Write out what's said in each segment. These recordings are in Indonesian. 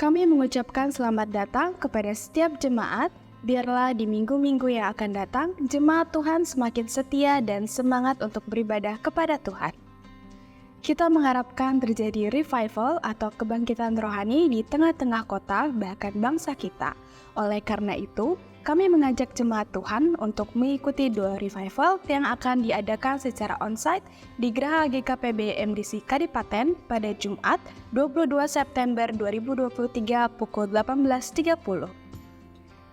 Kami mengucapkan selamat datang kepada setiap jemaat. Biarlah di minggu-minggu yang akan datang, jemaat Tuhan semakin setia dan semangat untuk beribadah kepada Tuhan. Kita mengharapkan terjadi revival atau kebangkitan rohani di tengah-tengah kota, bahkan bangsa kita. Oleh karena itu, kami mengajak jemaat Tuhan untuk mengikuti dua revival yang akan diadakan secara onsite di Geraha GKPB MDC Kadipaten pada Jumat 22 September 2023 pukul 18.30.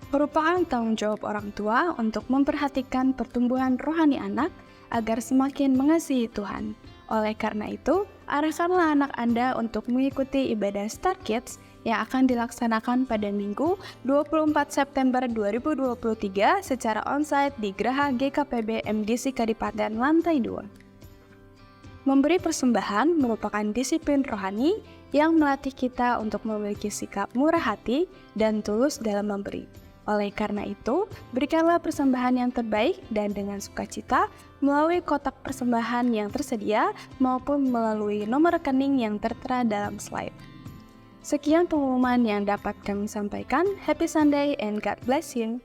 Merupakan tanggung jawab orang tua untuk memperhatikan pertumbuhan rohani anak agar semakin mengasihi Tuhan. Oleh karena itu, arahkanlah anak Anda untuk mengikuti ibadah Star Kids yang akan dilaksanakan pada Minggu 24 September 2023 secara onsite di Geraha GKPB MDC Kadipaten Lantai 2. Memberi persembahan merupakan disiplin rohani yang melatih kita untuk memiliki sikap murah hati dan tulus dalam memberi. Oleh karena itu, berikanlah persembahan yang terbaik dan dengan sukacita melalui kotak persembahan yang tersedia maupun melalui nomor rekening yang tertera dalam slide. Sekian pengumuman yang dapat kami sampaikan. Happy Sunday and God bless you.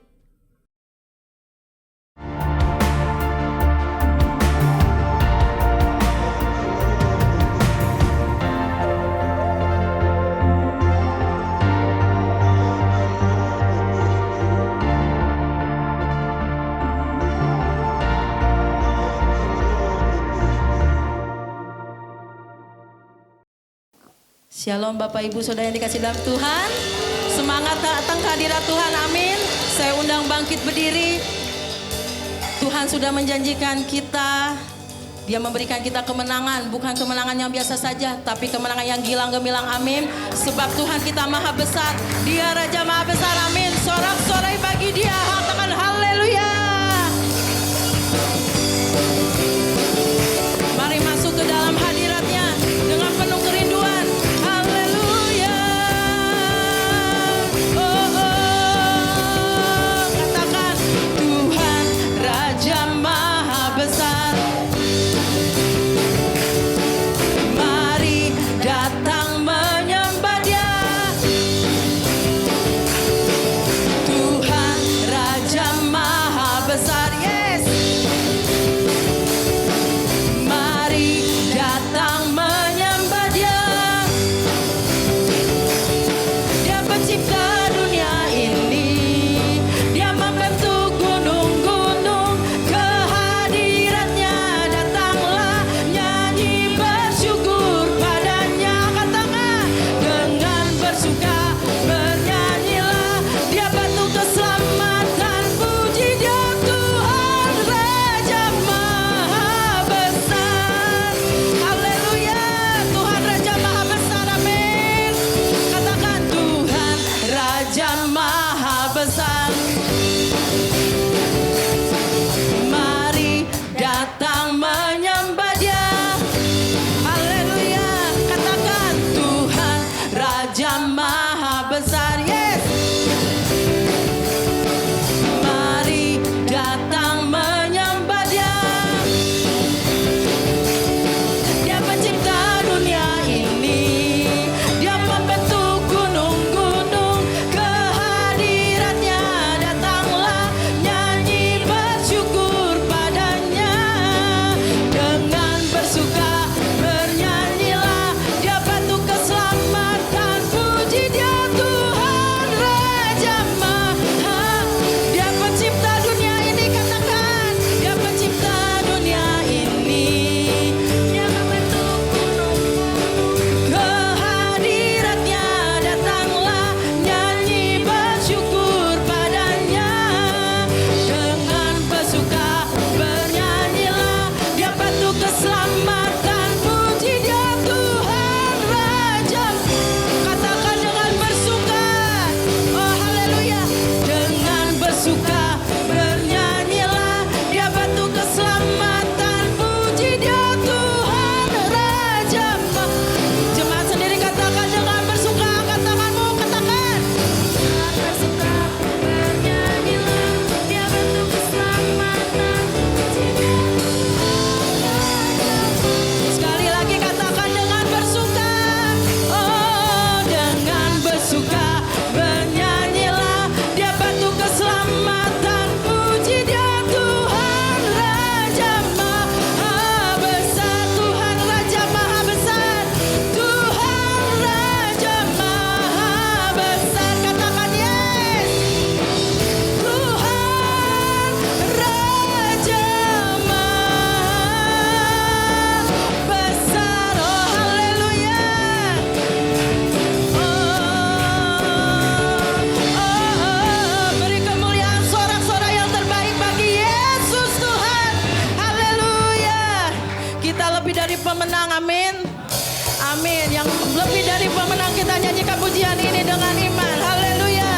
Shalom Bapak Ibu Saudara yang dikasih dalam Tuhan. Semangat datang ke hadirat Tuhan, amin. Saya undang bangkit berdiri. Tuhan sudah menjanjikan kita, Dia memberikan kita kemenangan. Bukan kemenangan yang biasa saja, tapi kemenangan yang gilang gemilang, amin. Sebab Tuhan kita maha besar, Dia Raja maha besar, amin. Sorak-sorai bagi Dia, katakan haleluya. Mari masuk ke dalam hadiratnya dengan penuh kerinduan. Raja pujian ini dengan iman. Haleluya.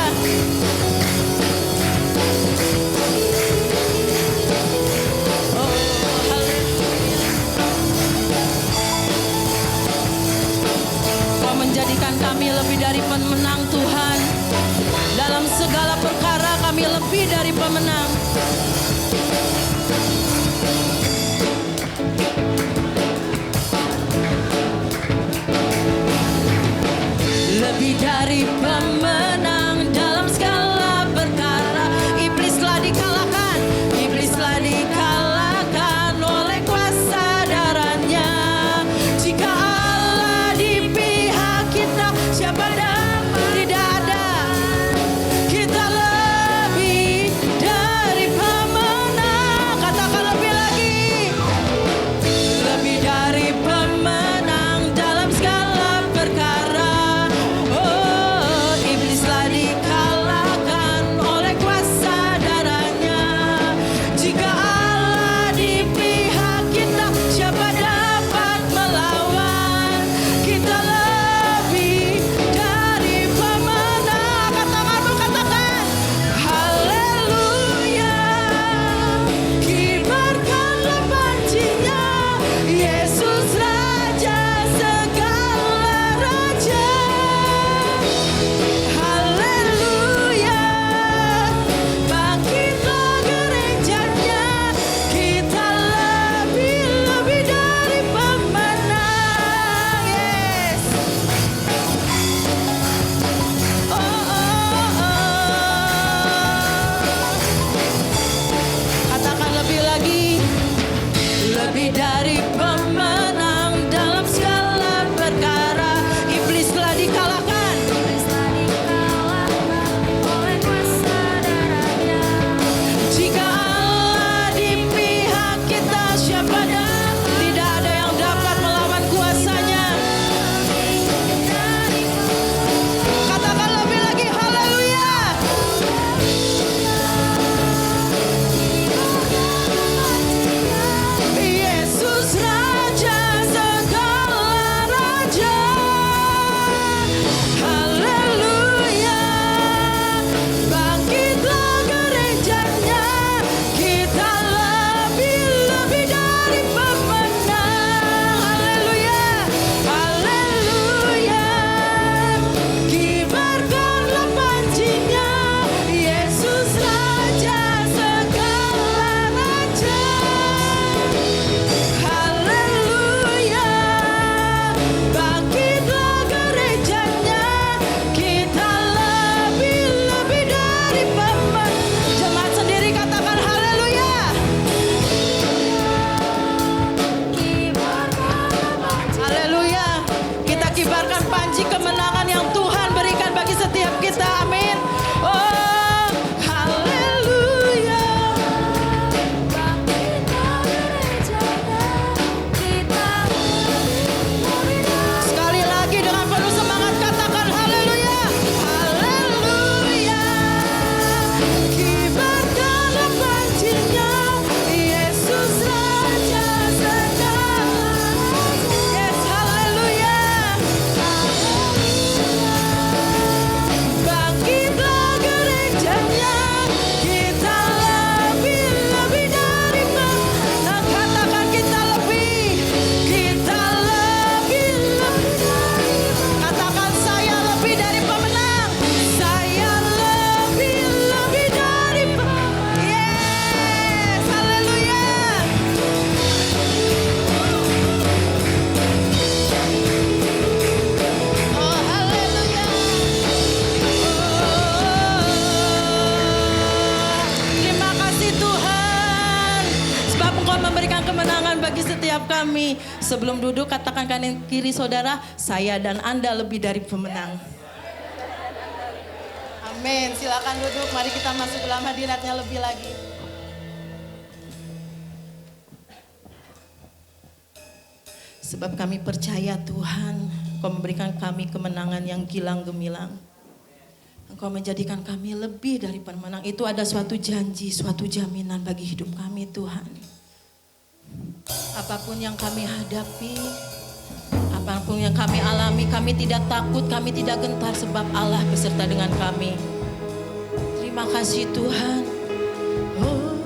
Oh, haleluya. Kau menjadikan kami lebih dari pemenang Tuhan. Dalam segala perkara kami lebih dari pemenang. Lebih dari pemenang dalam segala perkara. Iblislah dikalahkan, iblislah dikalahkan oleh kuasa darahnya. Jika Allah di pihak kita, siapa dapat? Tidak ada. Kita lebih dari pemenang. Katakan lebih lagi. Lebih dari pemenang dalam segala perkara. Iblislah dikalahkan oleh kuasa darahnya. Jika Allah di pihak kita, siapa dapat melawan? Kita lebih dari pemenang. Katakanmu, katakan haleluya. Kibarkanlah pancinya, Yesus Raja segala raja. Haleluya, bangkitlah gerejanya, kita lebih dari pemenang. Yes. Oh, oh, oh. Katakan lebih lagi. Lebih dari pemenang dalam segala perkara. Iblislah dikalahkan. Jika Allah di pihak kita, siapa dapat? Tidak ada yang dapat melawan kuasanya. Katakan lebih lagi, haleluya. Yesus Raja segala raja. Haleluya, bangkitlah gerejanya, kita lebih dari pemenang. Haleluya, haleluya, kibarkanlah pancinya, Yesus Raja segala raja. Haleluya, bangkitlah gerejanya, kita lebih dari pemenang. Jemaat sendiri katakan haleluya. Haleluya, kita kibarkan panji kemenangan yang Tuhan berikan bagi setiap kita. Amin. Oh, haleluya. Sekali lagi dengan penuh semangat katakan haleluya. Haleluya, kibarkanlah pancinya, Yesus Raja segala. Yes, haleluya. Bangkitlah gerejanya, kita lebih dari pemenang. Katakan kita lebih katakan saya lebih dari pemenang. Saya lebih dari pemenang. Yes, haleluya. Oh, haleluya. Terima kasih Tuhan, sebab Engkau memberikan kemenangan bagi setiap kami. Sebelum duduk katakan kanan kiri saudara, saya dan Anda lebih dari pemenang. Amin. Silakan duduk, mari kita masuk dalam hadiratnya lebih lagi. Sebab kami percaya Tuhan, Engkau memberikan kami kemenangan yang gilang gemilang. Engkau menjadikan kami lebih dari pemenang. Itu ada suatu janji, suatu jaminan bagi hidup kami Tuhan. Apapun yang kami hadapi, Apapun yang kami alami, kami tidak takut, kami tidak gentar sebab Allah beserta dengan kami. Terima kasih Tuhan. Oh,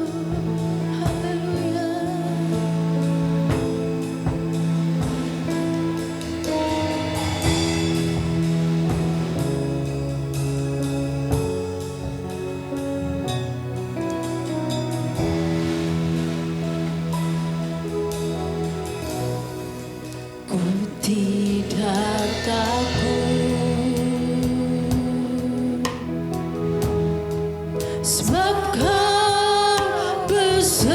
haleluya. Ku tidak takut, sebab Kau besertaku.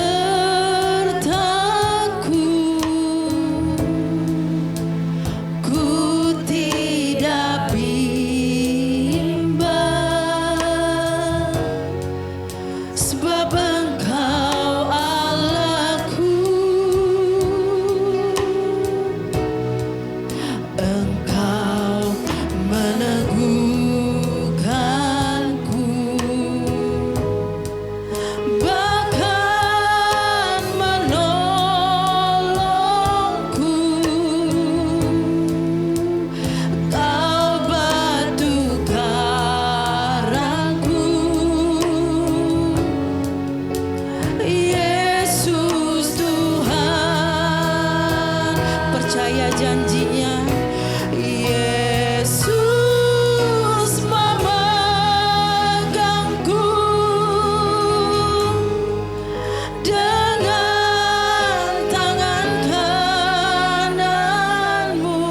Ku tidak bimbang, sebab Engkau Allahku. Engkau meneguhkanku, bahkan menolongku. Kau batu karangku, Yesus Tuhan. Percaya janjinya, Yesus memegangku dengan tangan kananmu.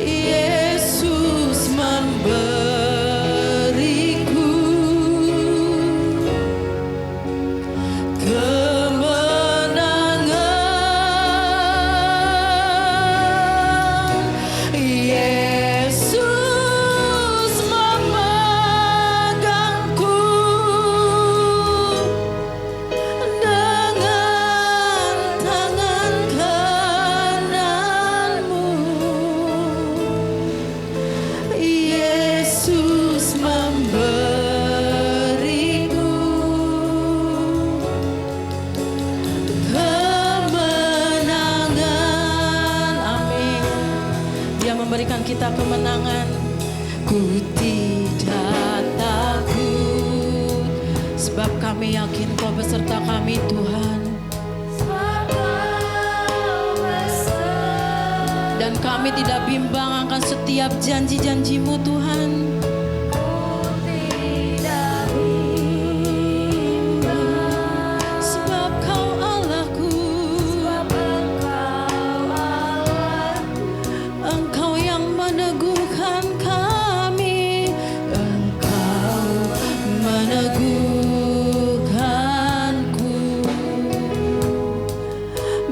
Yesus memberiku kemenangan. Yesus memegangku dengan tangan kananmu. Yesus memberiku kemenangan. Amin. Dia memberikan kita kemenangan. Ku tidak takut, sebab kami yakin Kau beserta kami Tuhan. Dan kami tidak bimbang akan setiap janji-janji-Mu Tuhan. Sebab Kau Allahku, Engkau yang meneguhkan kami. Engkau meneguhkanku,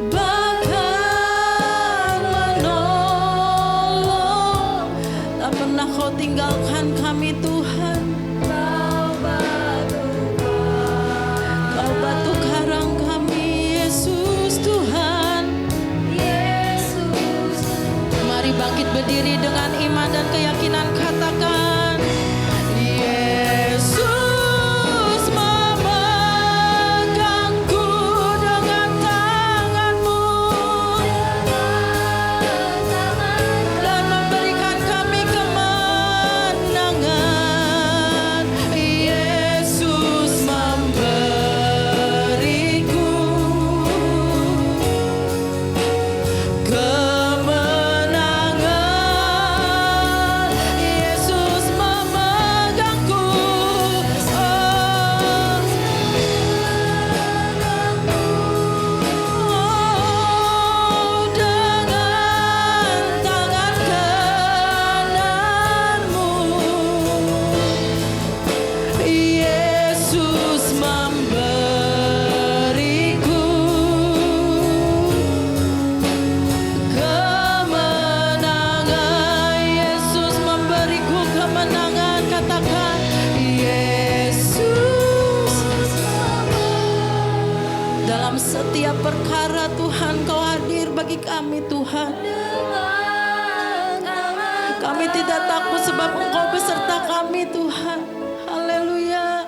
bahkan menolong. Tak pernah Kau tinggalkan kami Tuhan. Kau batu karang kami, Yesus Tuhan. Mari bangkit berdiri dengan iman dan keyakinan, katakan, Yesus memegangku dengan tangan-Mu dan memberikan kami kemenangan. Yesus memberiku kemenangan. Yesus memegangku, dengan tangan kananmu. Yesus memberiku kemenangan. Yesus memberiku kemenangan. Katakan, Yesus. Dalam setiap perkara Tuhan Kau hadir bagi kami Tuhan. Kami tidak takut sebab Engkau beserta kami Tuhan. Haleluya.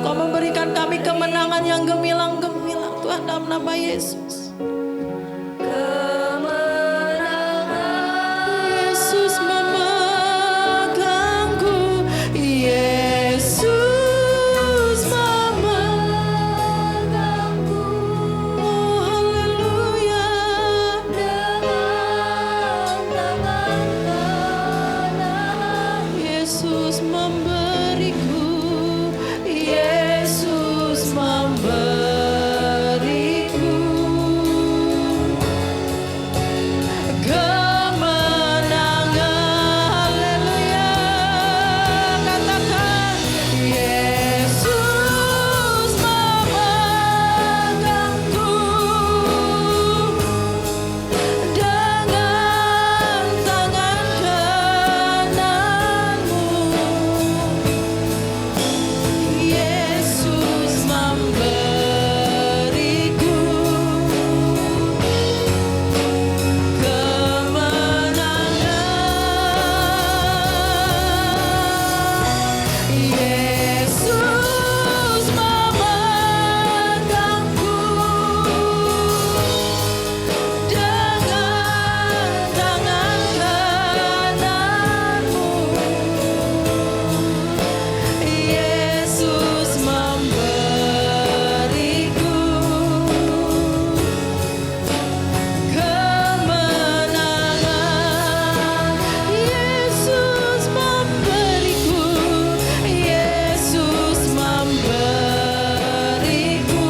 Kau memberikan kami kemenangan yang gemilang-gemilang Tuhan dalam nama Yesus. Yesus memegangku, Yesus memegangku. Oh, haleluya. Yesus memberiku, Yesus memberiku kemenangan. Haleluya. Katakan, Yesus memegangku dengan tangan kananmu. Yesus memberiku kemenangan. Yesus memegangku dengan tangan kananmu. Yesus memberiku kemenangan. Yesus memberiku, Yesus memberiku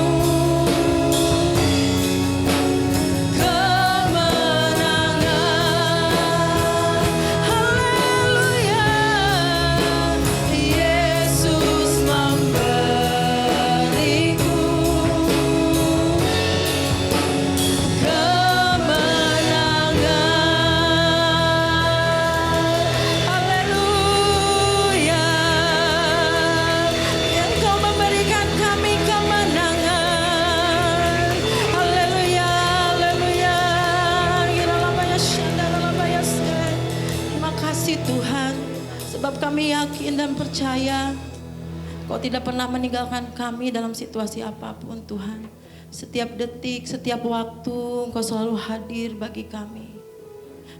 kemenangan. Haleluya. Yesus memberiku kemenangan. Haleluya. Engkau memberikan kami kemenangan. Haleluya, haleluya. Terima kasih Tuhan, sebab kami yakin dan percaya Kau tidak pernah meninggalkan kami dalam situasi apapun Tuhan. Setiap detik, setiap waktu Engkau selalu hadir bagi kami.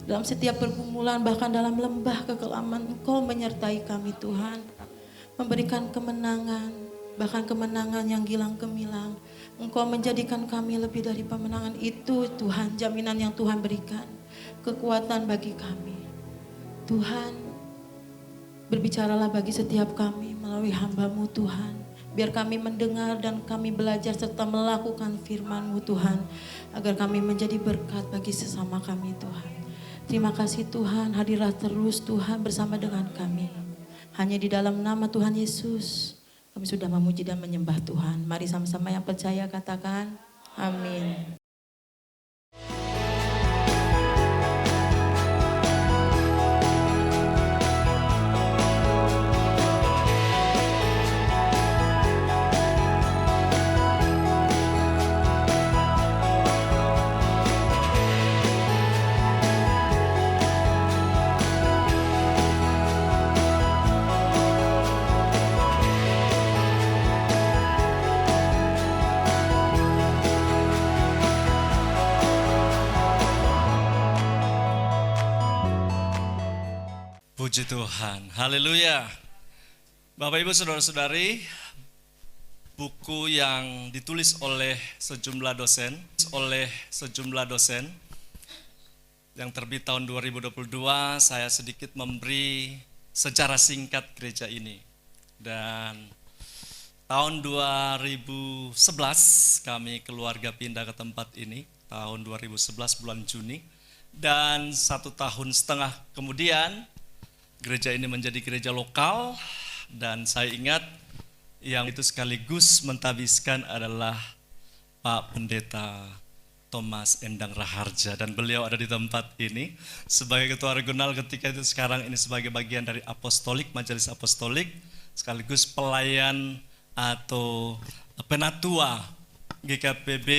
Dalam setiap pergumulan, bahkan dalam lembah kekelaman, Engkau menyertai kami Tuhan. Memberikan kemenangan, bahkan kemenangan yang gilang gemilang. Engkau menjadikan kami lebih dari pemenangan itu Tuhan, jaminan yang Tuhan berikan. Kekuatan bagi kami. Tuhan, berbicaralah bagi setiap kami melalui hamba-Mu Tuhan. Biar kami mendengar dan kami belajar serta melakukan firman-Mu Tuhan. Agar kami menjadi berkat bagi sesama kami Tuhan. Terima kasih Tuhan, hadirlah terus Tuhan bersama dengan kami. Hanya di dalam nama Tuhan Yesus kami sudah memuji dan menyembah Tuhan. Mari sama-sama yang percaya katakan amin. Puji Tuhan, haleluya. Bapak Ibu Saudara-saudari, buku yang ditulis oleh sejumlah dosen yang terbit tahun 2022, saya sedikit memberi sejarah singkat gereja ini. Dan tahun 2011 kami keluarga pindah ke tempat ini, tahun 2011 bulan Juni. Dan 1,5 tahun kemudian gereja ini menjadi gereja lokal, dan saya ingat yang itu sekaligus mentabiskan adalah Pak Pendeta Thomas Endang Raharja, dan beliau ada di tempat ini sebagai ketua regional ketika itu, sekarang ini sebagai bagian dari apostolik, majelis apostolik, sekaligus pelayan atau penatua GKPB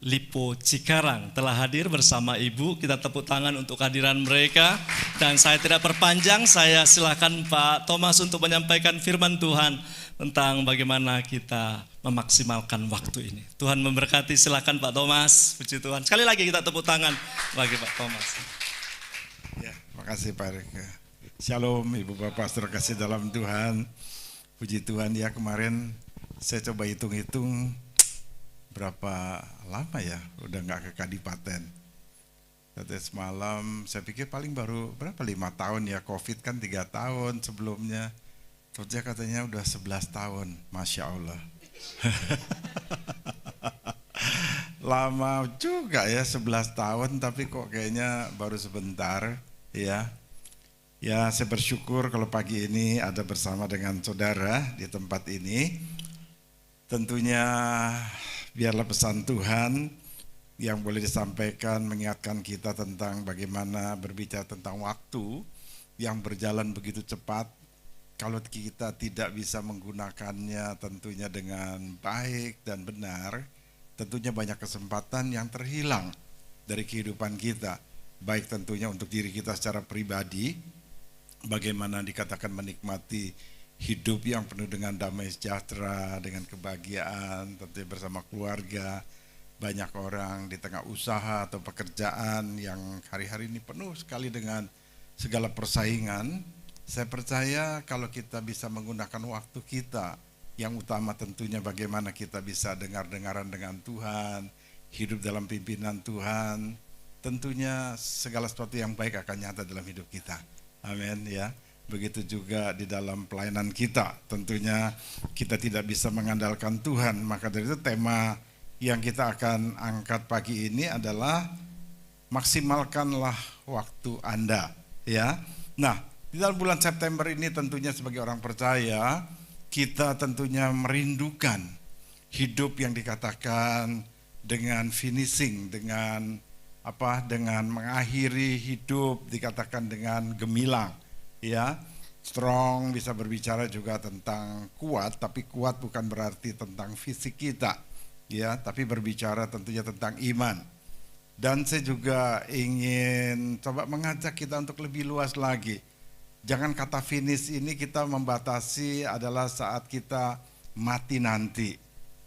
Lipo Cikarang telah hadir bersama Ibu. Kita tepuk tangan untuk kehadiran mereka. Dan saya tidak perpanjang, saya silakan Pak Thomas untuk menyampaikan firman Tuhan tentang bagaimana kita memaksimalkan waktu ini. Tuhan memberkati, silakan Pak Thomas, puji Tuhan. Sekali lagi kita tepuk tangan bagi Pak Thomas. Ya, makasih Pak Rika. Shalom Ibu Bapak saudara kasih dalam Tuhan. Puji Tuhan ya, kemarin saya coba hitung-hitung berapa lama ya udah nggak ke Kadipaten. Tadi semalam saya pikir paling baru berapa 5 tahun ya, Covid kan 3 tahun sebelumnya. Kerja katanya udah 11 tahun, Masya Allah. Lama juga ya 11 tahun, tapi kok kayaknya baru sebentar ya. Ya saya bersyukur kalau pagi ini ada bersama dengan saudara di tempat ini. Tentunya biarlah pesan Tuhan yang boleh disampaikan mengingatkan kita tentang bagaimana berbicara tentang waktu yang berjalan begitu cepat. Kalau kita tidak bisa menggunakannya tentunya dengan baik dan benar, tentunya banyak kesempatan yang terhilang dari kehidupan kita. Baik tentunya untuk diri kita secara pribadi, bagaimana dikatakan menikmati hidup yang penuh dengan damai sejahtera, dengan kebahagiaan, tentunya bersama keluarga. Banyak orang di tengah usaha atau pekerjaan yang hari-hari ini penuh sekali dengan segala persaingan. Saya percaya kalau kita bisa menggunakan waktu kita, yang utama tentunya bagaimana kita bisa dengar-dengaran dengan Tuhan, hidup dalam pimpinan Tuhan, tentunya segala sesuatu yang baik akan nyata dalam hidup kita. Amin ya. Begitu juga di dalam pelayanan kita, tentunya kita tidak bisa mengandalkan Tuhan. Maka dari itu tema yang kita akan angkat pagi ini adalah maksimalkanlah waktu Anda ya. Nah, di dalam bulan September ini tentunya sebagai orang percaya kita tentunya merindukan hidup yang dikatakan dengan finishing, dengan mengakhiri hidup dikatakan dengan gemilang ya. Strong bisa berbicara juga tentang kuat, tapi kuat bukan berarti tentang fisik kita ya, tapi berbicara tentunya tentang iman. Dan saya juga ingin coba mengajak kita untuk lebih luas lagi. Jangan kata finish ini kita membatasi adalah saat kita mati nanti.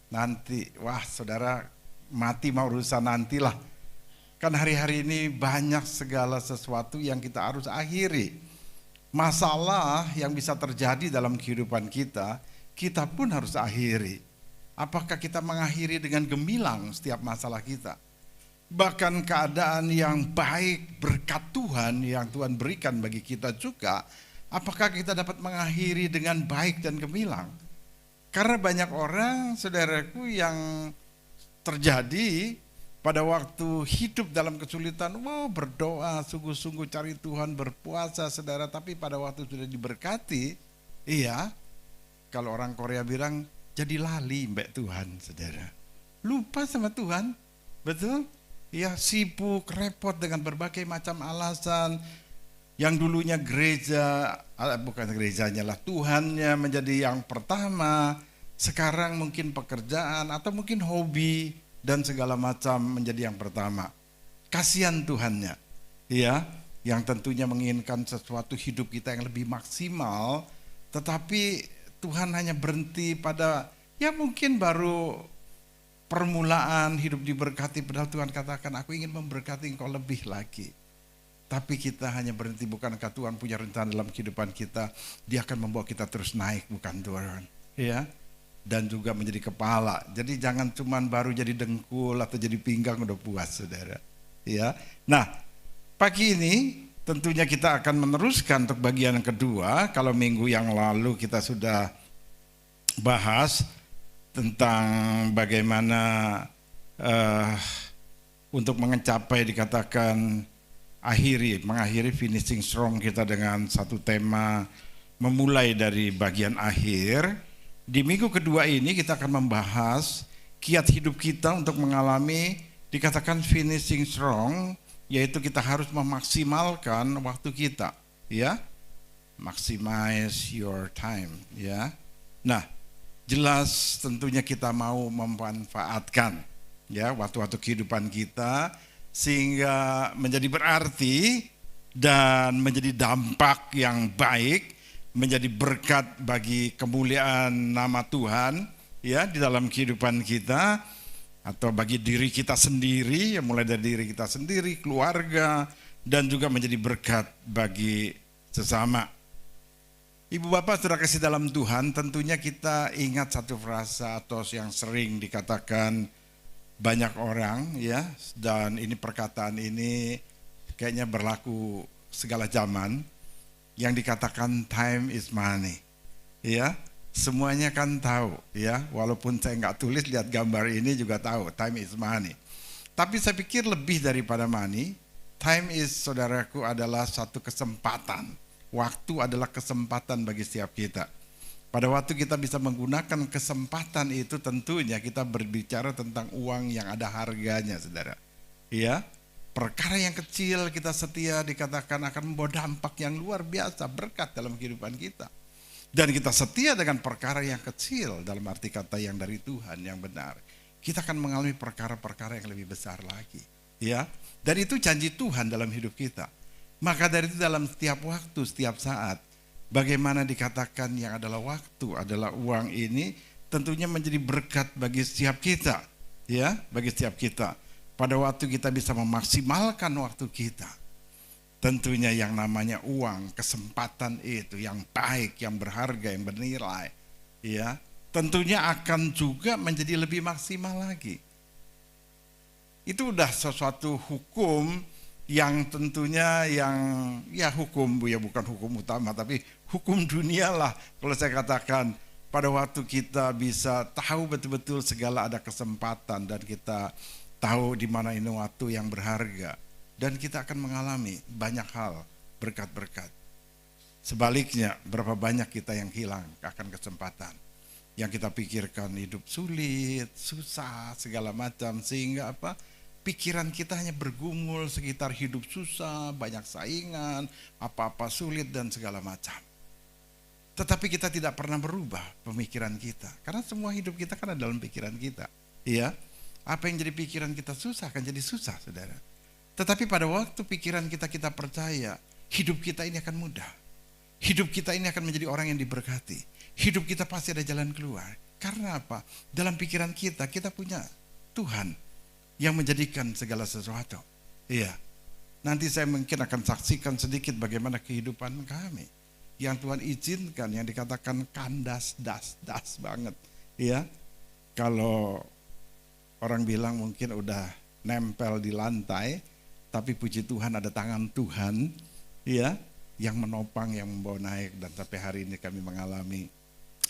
Nanti, wah saudara mati mau urusan nantilah. Kan hari-hari ini banyak segala sesuatu yang kita harus akhiri. Masalah yang bisa terjadi dalam kehidupan kita, kita pun harus akhiri. Apakah kita mengakhiri dengan gemilang setiap masalah kita? Bahkan keadaan yang baik berkat Tuhan yang Tuhan berikan bagi kita juga, apakah kita dapat mengakhiri dengan baik dan gemilang? Karena banyak orang saudaraku yang terjadi pada waktu hidup dalam kesulitan, berdoa sungguh-sungguh cari Tuhan, berpuasa saudara, tapi pada waktu sudah diberkati, iya, kalau orang Korea bilang jadi lali mbak Tuhan saudara, lupa sama Tuhan, betul? Ya sibuk, repot dengan berbagai macam alasan. Yang dulunya gereja, bukan gerejanya lah, Tuhannya menjadi yang pertama. Sekarang mungkin pekerjaan atau mungkin hobi dan segala macam menjadi yang pertama. Kasihan Tuhannya, ya, yang tentunya menginginkan sesuatu hidup kita yang lebih maksimal, tetapi Tuhan hanya berhenti pada ya mungkin baru permulaan hidup diberkati, padahal Tuhan katakan aku ingin memberkati engkau lebih lagi. Tapi kita hanya berhenti, bukankah Tuhan punya rencana dalam kehidupan kita? Dia akan membawa kita terus naik, bukan Tuhan? Ya, dan juga menjadi kepala. Jadi jangan cuman baru jadi dengkul atau jadi pinggang udah puas, saudara. Ya, nah pagi ini tentunya kita akan meneruskan untuk bagian yang kedua. Kalau minggu yang lalu kita sudah bahas tentang bagaimana untuk mencapai dikatakan mengakhiri finishing strong kita dengan satu tema memulai dari bagian akhir. Di minggu kedua ini kita akan membahas kiat hidup kita untuk mengalami dikatakan finishing strong, yaitu kita harus memaksimalkan waktu kita, ya, maximize your time, ya. Nah, jelas tentunya kita mau memanfaatkan ya waktu-waktu kehidupan kita sehingga menjadi berarti dan menjadi dampak yang baik, menjadi berkat bagi kemuliaan nama Tuhan ya di dalam kehidupan kita atau bagi diri kita sendiri, ya mulai dari diri kita sendiri, keluarga, dan juga menjadi berkat bagi sesama. Ibu bapak saudara kasih dalam Tuhan, tentunya kita ingat satu frasa atau yang sering dikatakan banyak orang, ya, dan ini perkataan ini kayaknya berlaku segala zaman, yang dikatakan time is money, ya. Semuanya kan tahu, ya, walaupun saya nggak tulis, lihat gambar ini juga tahu time is money. Tapi saya pikir lebih daripada money, time is, saudaraku, adalah satu kesempatan. Waktu adalah kesempatan bagi setiap kita. Pada waktu kita bisa menggunakan kesempatan itu, tentunya kita berbicara tentang uang yang ada harganya, saudara. Ya, perkara yang kecil kita setia dikatakan akan membawa dampak yang luar biasa, berkat dalam kehidupan kita. Dan kita setia dengan perkara yang kecil, dalam arti kata yang dari Tuhan yang benar, kita akan mengalami perkara-perkara yang lebih besar lagi, ya. Dan itu janji Tuhan dalam hidup kita. Maka dari itu dalam setiap waktu, setiap saat, bagaimana dikatakan yang adalah waktu, adalah uang ini, tentunya menjadi berkat bagi setiap kita, ya, bagi setiap kita. Pada waktu kita bisa memaksimalkan waktu kita, tentunya yang namanya uang, kesempatan itu yang baik, yang berharga, yang bernilai, ya, tentunya akan juga menjadi lebih maksimal lagi. Itu udah sesuatu hukum yang tentunya yang, ya hukum, ya bukan hukum utama, tapi hukum dunia lah. Kalau saya katakan, pada waktu kita bisa tahu betul-betul segala ada kesempatan, dan kita tahu di mana ini waktu yang berharga, dan kita akan mengalami banyak hal, berkat-berkat. Sebaliknya, berapa banyak kita yang hilang akan kesempatan. Yang kita pikirkan hidup sulit, susah, segala macam, sehingga apa? Pikiran kita hanya bergumul sekitar hidup susah, banyak saingan, apa-apa sulit dan segala macam. Tetapi kita tidak pernah berubah pemikiran kita, karena semua hidup kita kan ada dalam pikiran kita. Iya, apa yang jadi pikiran kita susah akan jadi susah, saudara. Tetapi pada waktu pikiran kita percaya, hidup kita ini akan mudah. Hidup kita ini akan menjadi orang yang diberkati. Hidup kita pasti ada jalan keluar. Karena apa? Dalam pikiran kita punya Tuhan yang menjadikan segala sesuatu. Iya. Nanti saya mungkin akan saksikan sedikit bagaimana kehidupan kami yang Tuhan izinkan, yang dikatakan kandas, das banget. Iya. Kalau orang bilang mungkin udah nempel di lantai, tapi puji Tuhan ada tangan Tuhan, iya, yang menopang, yang membawa naik, dan sampai hari ini kami mengalami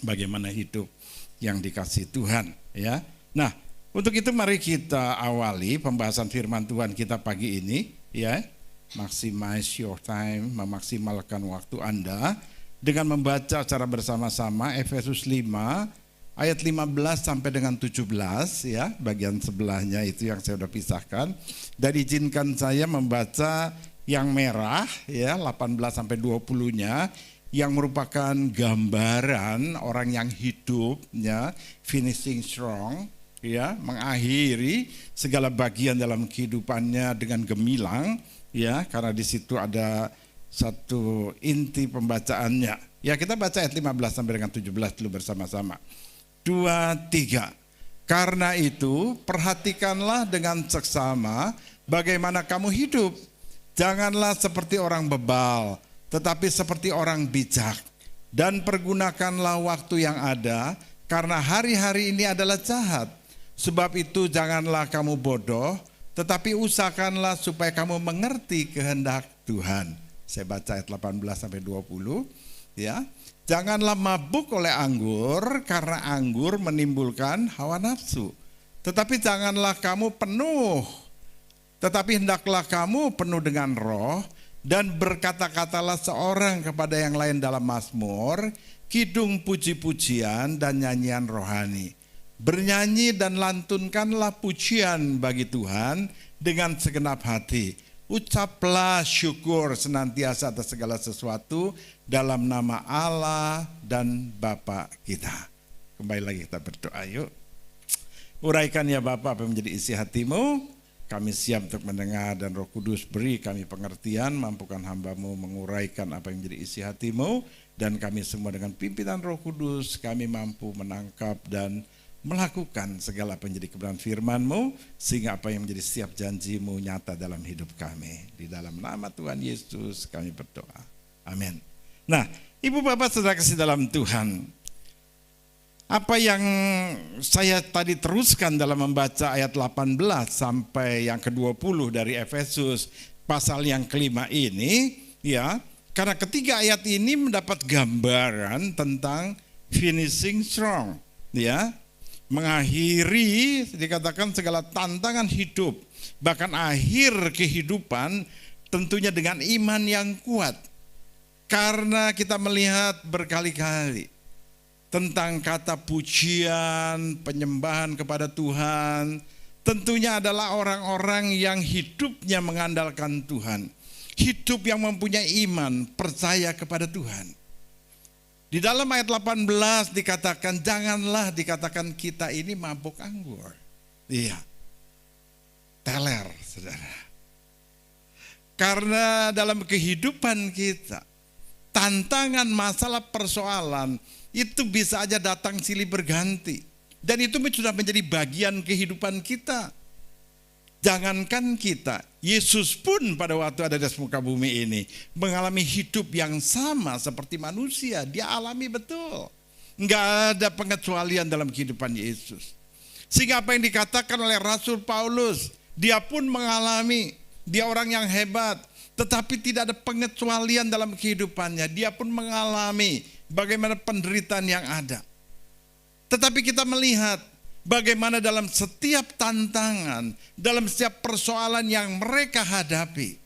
bagaimana hidup yang dikasih Tuhan, ya. Nah, untuk itu mari kita awali pembahasan firman Tuhan kita pagi ini, ya. Maximize your time, memaksimalkan waktu Anda dengan membaca secara bersama-sama Efesus 5 ayat 15 sampai dengan 17, ya. Bagian sebelahnya itu yang saya sudah pisahkan. Dan izinkan saya membaca yang merah, ya, 18 sampai 20-nya, yang merupakan gambaran orang yang hidup, ya, finishing strong, ya, mengakhiri segala bagian dalam kehidupannya dengan gemilang, ya, karena di situ ada satu inti pembacaannya. Ya, kita baca ayat 15 sampai dengan 17 dulu bersama-sama. 2, 3. Karena itu perhatikanlah dengan seksama bagaimana kamu hidup. Janganlah seperti orang bebal, tetapi seperti orang bijak. Dan pergunakanlah waktu yang ada, karena hari-hari ini adalah jahat. Sebab itu janganlah kamu bodoh, tetapi usahakanlah supaya kamu mengerti kehendak Tuhan. Saya baca ayat 18 sampai 20, ya. Janganlah mabuk oleh anggur, karena anggur menimbulkan hawa nafsu. Tetapi janganlah kamu penuh, tetapi hendaklah kamu penuh dengan roh, dan berkata-katalah seorang kepada yang lain dalam mazmur, kidung puji-pujian dan nyanyian rohani. Bernyanyi dan lantunkanlah pujian bagi Tuhan dengan segenap hati. Ucaplah syukur senantiasa atas segala sesuatu dalam nama Allah dan Bapa kita. Kembali lagi kita berdoa, yuk. Uraikan ya Bapa apa yang menjadi isi hatimu. Kami siap untuk mendengar, dan Roh Kudus beri kami pengertian, mampukan hamba-Mu menguraikan apa yang menjadi isi hatimu. Dan kami semua dengan pimpinan Roh Kudus kami mampu menangkap dan melakukan segala apa yang menjadi kebenaran firman-Mu, sehingga apa yang menjadi setiap janji-Mu nyata dalam hidup kami. Di dalam nama Tuhan Yesus kami berdoa. Amin. Nah, Ibu Bapak Saudara kasih dalam Tuhan, apa yang saya tadi teruskan dalam membaca ayat 18 sampai yang ke-20 dari Efesus pasal yang kelima ini, ya, karena ketiga ayat ini mendapat gambaran tentang finishing strong, ya, mengakhiri dikatakan segala tantangan hidup, bahkan akhir kehidupan tentunya dengan iman yang kuat. Karena kita melihat berkali-kali tentang kata pujian, penyembahan kepada Tuhan, tentunya adalah orang-orang yang hidupnya mengandalkan Tuhan. Hidup yang mempunyai iman, percaya kepada Tuhan. Di dalam ayat 18 dikatakan, janganlah dikatakan kita ini mabuk anggur. Iya, teler, saudara. Karena dalam kehidupan kita, tantangan, masalah, persoalan itu bisa aja datang silih berganti. Dan itu sudah menjadi bagian kehidupan kita. Jangankan kita, Yesus pun pada waktu ada di muka bumi ini mengalami hidup yang sama seperti manusia. Dia alami betul. Enggak ada pengecualian dalam kehidupan Yesus. Sehingga apa yang dikatakan oleh Rasul Paulus, dia pun mengalami, dia orang yang hebat, tetapi tidak ada pengecualian dalam kehidupannya. Dia pun mengalami bagaimana penderitaan yang ada. Tetapi kita melihat bagaimana dalam setiap tantangan, dalam setiap persoalan yang mereka hadapi,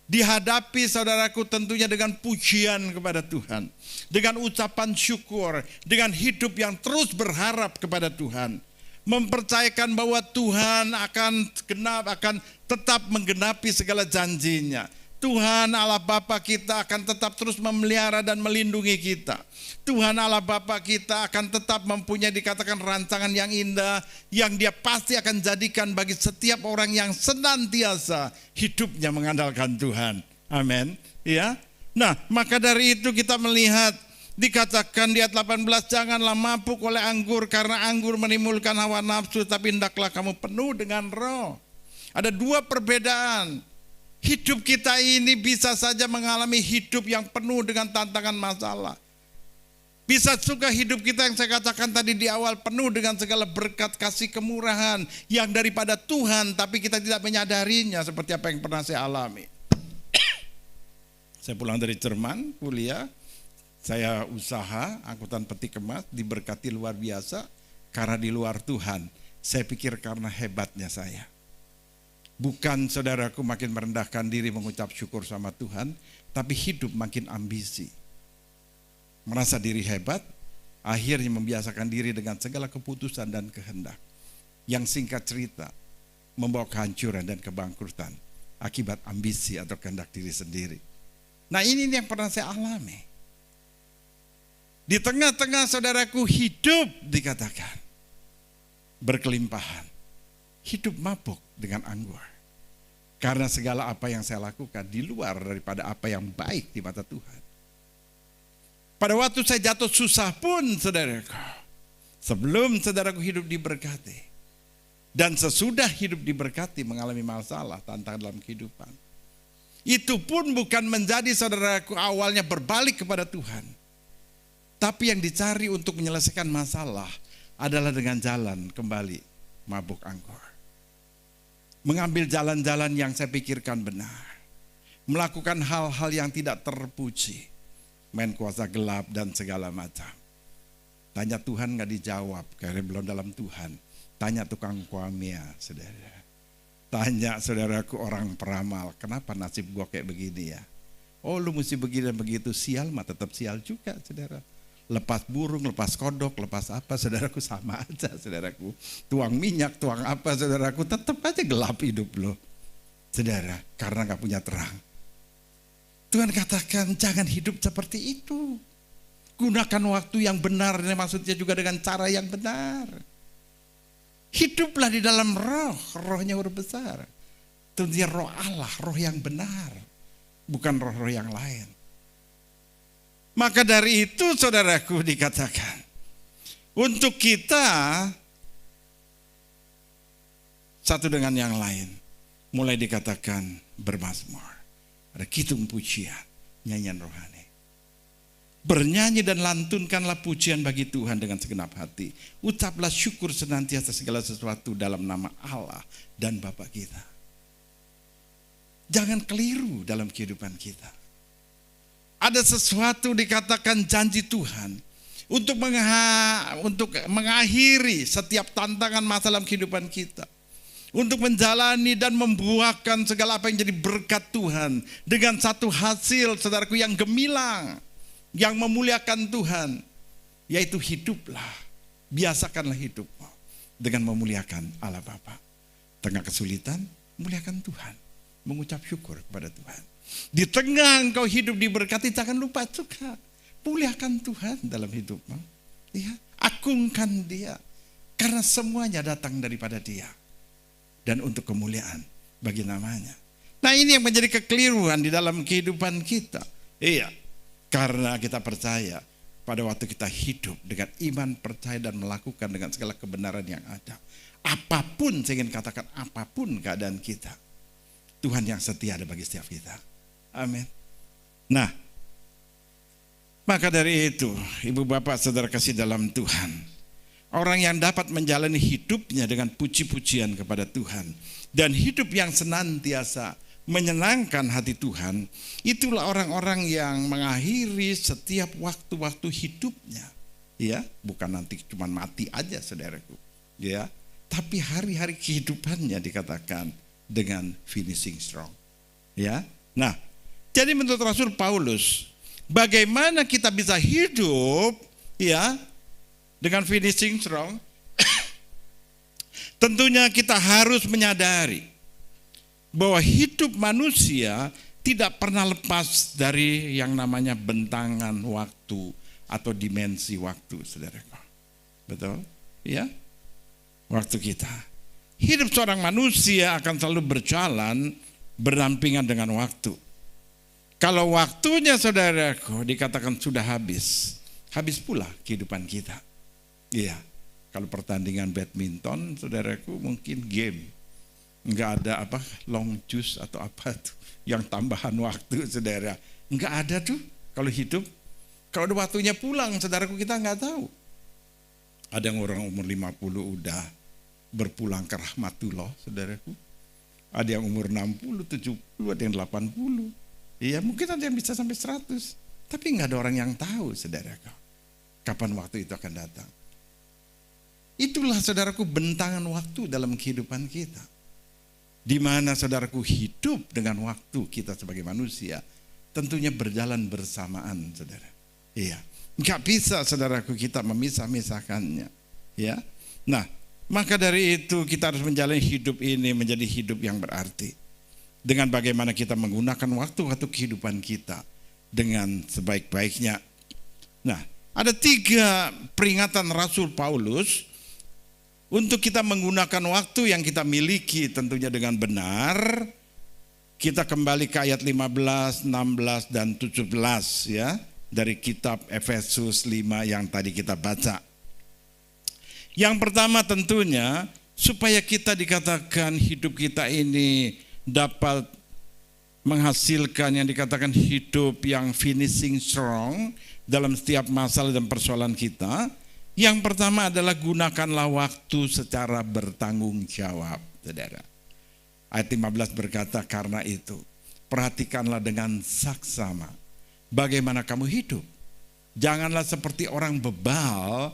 dihadapi saudaraku tentunya dengan pujian kepada Tuhan, dengan ucapan syukur, dengan hidup yang terus berharap kepada Tuhan, mempercayakan bahwa Tuhan akan tetap menggenapi segala janjinya. Tuhan Allah Bapa kita akan tetap terus memelihara dan melindungi kita. Tuhan Allah Bapa kita akan tetap mempunyai dikatakan rancangan yang indah, yang dia pasti akan jadikan bagi setiap orang yang senantiasa hidupnya mengandalkan Tuhan. Amin. Ya. Nah, maka dari itu kita melihat dikatakan di ayat 18, janganlah mabuk oleh anggur karena anggur menimbulkan hawa nafsu, tapi hendaklah kamu penuh dengan roh. Ada dua perbedaan. Hidup kita ini bisa saja mengalami hidup yang penuh dengan tantangan masalah. Bisa juga hidup kita yang saya katakan tadi di awal penuh dengan segala berkat kasih kemurahan yang daripada Tuhan, tapi kita tidak menyadarinya seperti apa yang pernah saya alami. Saya pulang dari Jerman, kuliah, saya usaha angkutan peti kemas, diberkati luar biasa karena di luar Tuhan. Saya pikir karena hebatnya saya. Bukan saudaraku makin merendahkan diri mengucap syukur sama Tuhan, tapi hidup makin ambisi. Merasa diri hebat, akhirnya membiasakan diri dengan segala keputusan dan kehendak. Yang singkat cerita, membawa kehancuran dan kebangkrutan akibat ambisi atau kehendak diri sendiri. Nah, ini yang pernah saya alami. Di tengah-tengah saudaraku hidup dikatakan berkelimpahan. Hidup mabuk dengan anggur. Karena segala apa yang saya lakukan di luar daripada apa yang baik di mata Tuhan. Pada waktu saya jatuh susah pun saudaraku, sebelum saudaraku hidup diberkati, dan sesudah hidup diberkati mengalami masalah, tantangan dalam kehidupan, itu pun bukan menjadi saudaraku awalnya berbalik kepada Tuhan. Tapi yang dicari untuk menyelesaikan masalah adalah dengan jalan kembali mabuk anggur. Mengambil jalan-jalan yang saya pikirkan benar. Melakukan hal-hal yang tidak terpuji. Main kuasa gelap dan segala macam. Tanya Tuhan gak dijawab karena belum dalam Tuhan. Tanya tukang kuamia, saudara. Tanya saudaraku orang peramal, kenapa nasib gua kayak begini ya? Oh, lu mesti begini dan begitu. Sial mah tetap sial juga, saudara. Lepas burung, lepas kodok, lepas apa, saudaraku sama aja, saudaraku. Tuang minyak, tuang apa, saudaraku, tetap aja gelap hidup lo, saudara, karena gak punya terang. Tuhan katakan jangan hidup seperti itu. Gunakan waktu yang benar, maksudnya juga dengan cara yang benar. Hiduplah di dalam roh, rohnya huruf besar. Tentunya roh Allah, roh yang benar, bukan roh-roh yang lain. Maka dari itu saudaraku dikatakan, untuk kita satu dengan yang lain. Mulai dikatakan bermazmur. Ada kidung pujian, nyanyian rohani. Bernyanyi dan lantunkanlah pujian bagi Tuhan dengan segenap hati. Ucaplah syukur senantiasa segala sesuatu dalam nama Allah dan Bapa kita. Jangan keliru dalam kehidupan kita. Ada sesuatu dikatakan janji Tuhan untuk mengakhiri setiap tantangan masa dalam kehidupan kita. Untuk menjalani dan membuahkan segala apa yang jadi berkat Tuhan. Dengan satu hasil, saudaraku, yang gemilang. Yang memuliakan Tuhan. Yaitu hiduplah. Biasakanlah hidupmu. Dengan memuliakan Allah Bapa. Tengah kesulitan, muliakan Tuhan. Mengucap syukur kepada Tuhan. Di tengah engkau hidup diberkati, jangan lupa juga. Muliakan Tuhan dalam hidupmu. Ya, agungkan Dia. Karena semuanya datang daripada Dia. Dan untuk kemuliaan bagi namanya. Nah, ini yang menjadi kekeliruan di dalam kehidupan kita. Iya, karena kita percaya pada waktu kita hidup dengan iman, percaya dan melakukan dengan segala kebenaran yang ada. Apapun, saya ingin katakan apapun keadaan kita, Tuhan yang setia ada bagi setiap kita. Amin. Nah, maka dari itu, ibu bapak saudara kasih dalam Tuhan, orang yang dapat menjalani hidupnya dengan puji-pujian kepada Tuhan dan hidup yang senantiasa menyenangkan hati Tuhan, itulah orang-orang yang mengakhiri setiap waktu-waktu hidupnya. Ya, bukan nanti cuma mati aja saudaraku. Ya, tapi hari-hari kehidupannya dikatakan dengan finishing strong. Ya. Nah, jadi menurut Rasul Paulus, bagaimana kita bisa hidup ya dengan finishing strong? Tentunya kita harus menyadari bahwa hidup manusia tidak pernah lepas dari yang namanya bentangan waktu atau dimensi waktu, saudaraku. Betul? Ya? Waktu kita. Hidup seorang manusia akan selalu berjalan berdampingan dengan waktu. Kalau waktunya saudaraku dikatakan sudah habis, habis pula kehidupan kita. Iya, kalau pertandingan badminton, saudaraku mungkin game, nggak ada apa long juice atau apa tuh, yang tambahan waktu saudara, nggak ada tuh kalau hidup. Kalau udah waktunya pulang, saudaraku kita nggak tahu. Ada yang orang umur 50 udah berpulang ke rahmatullah, saudaraku. Ada yang umur 60, 70, ada yang 80. Iya, mungkin ada yang bisa sampai 100. Tapi nggak ada orang yang tahu, saudaraku, kapan waktu itu akan datang. Itulah saudaraku bentangan waktu dalam kehidupan kita. Di mana saudaraku hidup dengan waktu kita sebagai manusia tentunya berjalan bersamaan, saudara. Iya, nggak bisa saudaraku kita memisah-misahkannya. Ya, nah maka dari itu kita harus menjalani hidup ini menjadi hidup yang berarti. Dengan bagaimana kita menggunakan waktu-waktu kehidupan kita dengan sebaik-baiknya. Nah, ada 3 peringatan Rasul Paulus untuk kita menggunakan waktu yang kita miliki tentunya dengan benar. Kita kembali ke ayat 15, 16 dan 17 ya, dari kitab Efesus 5 yang tadi kita baca. Yang pertama tentunya supaya kita dikatakan hidup kita ini dapat menghasilkan yang dikatakan hidup yang finishing strong dalam setiap masalah dan persoalan kita. Yang pertama adalah gunakanlah waktu secara bertanggung jawab, saudara. Ayat 15 berkata, karena itu perhatikanlah dengan saksama bagaimana kamu hidup. Janganlah seperti orang bebal,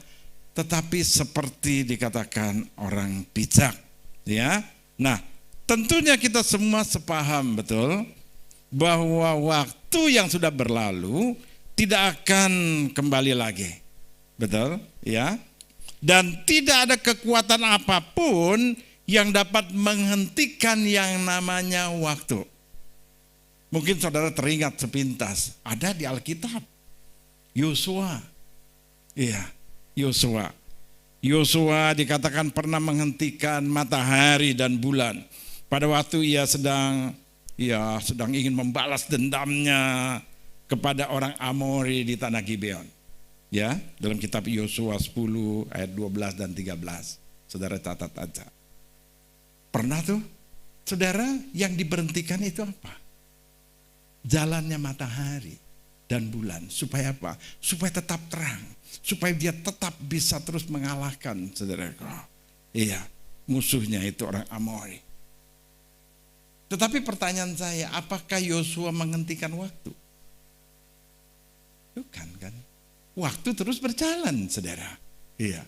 tetapi seperti dikatakan orang bijak. Ya, nah tentunya kita semua sepaham betul bahwa waktu yang sudah berlalu tidak akan kembali lagi. Betul, ya. Dan tidak ada kekuatan apapun yang dapat menghentikan yang namanya waktu. Mungkin saudara teringat sepintas, ada di Alkitab. Yosua. Iya, Yosua. Yosua dikatakan pernah menghentikan matahari dan bulan pada waktu ia sedang ingin membalas dendamnya kepada orang Amori di tanah Gibeon. Ya, dalam kitab Yosua 10 ayat 12 dan 13. Saudara catat aja. Pernah tuh, saudara, yang diberhentikan itu apa? Jalannya matahari dan bulan. Supaya apa? Supaya tetap terang. Supaya dia tetap bisa terus mengalahkan, saudaraku. Iya, musuhnya itu orang Amori. Tetapi pertanyaan saya, apakah Yosua menghentikan waktu? Bukan kan? Waktu terus berjalan, saudara. Iya.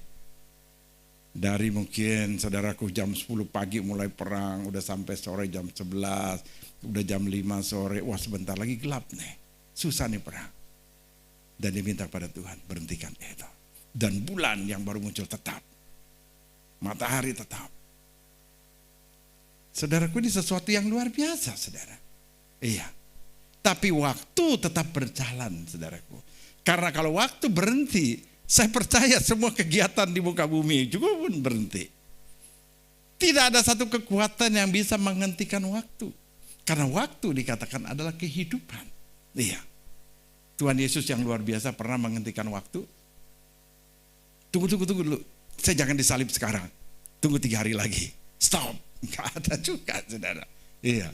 Dari mungkin saudaraku jam 10 pagi mulai perang, udah sampai sore jam 11, udah jam 5 sore, wah sebentar lagi gelap nih. Susah nih perang. Dan diminta pada Tuhan, berhentikan itu. Dan bulan yang baru muncul tetap. Matahari tetap. Saudaraku, ini sesuatu yang luar biasa, saudara. Iya. Tapi waktu tetap berjalan, saudaraku. Karena kalau waktu berhenti, saya percaya semua kegiatan di muka bumi juga pun berhenti. Tidak ada satu kekuatan yang bisa menghentikan waktu. Karena waktu dikatakan adalah kehidupan. Iya. Tuhan Yesus yang luar biasa pernah menghentikan waktu. Tunggu dulu. Saya jangan disalib sekarang. Tunggu 3 hari lagi. Stop. Enggak ada juga, saudara. Iya.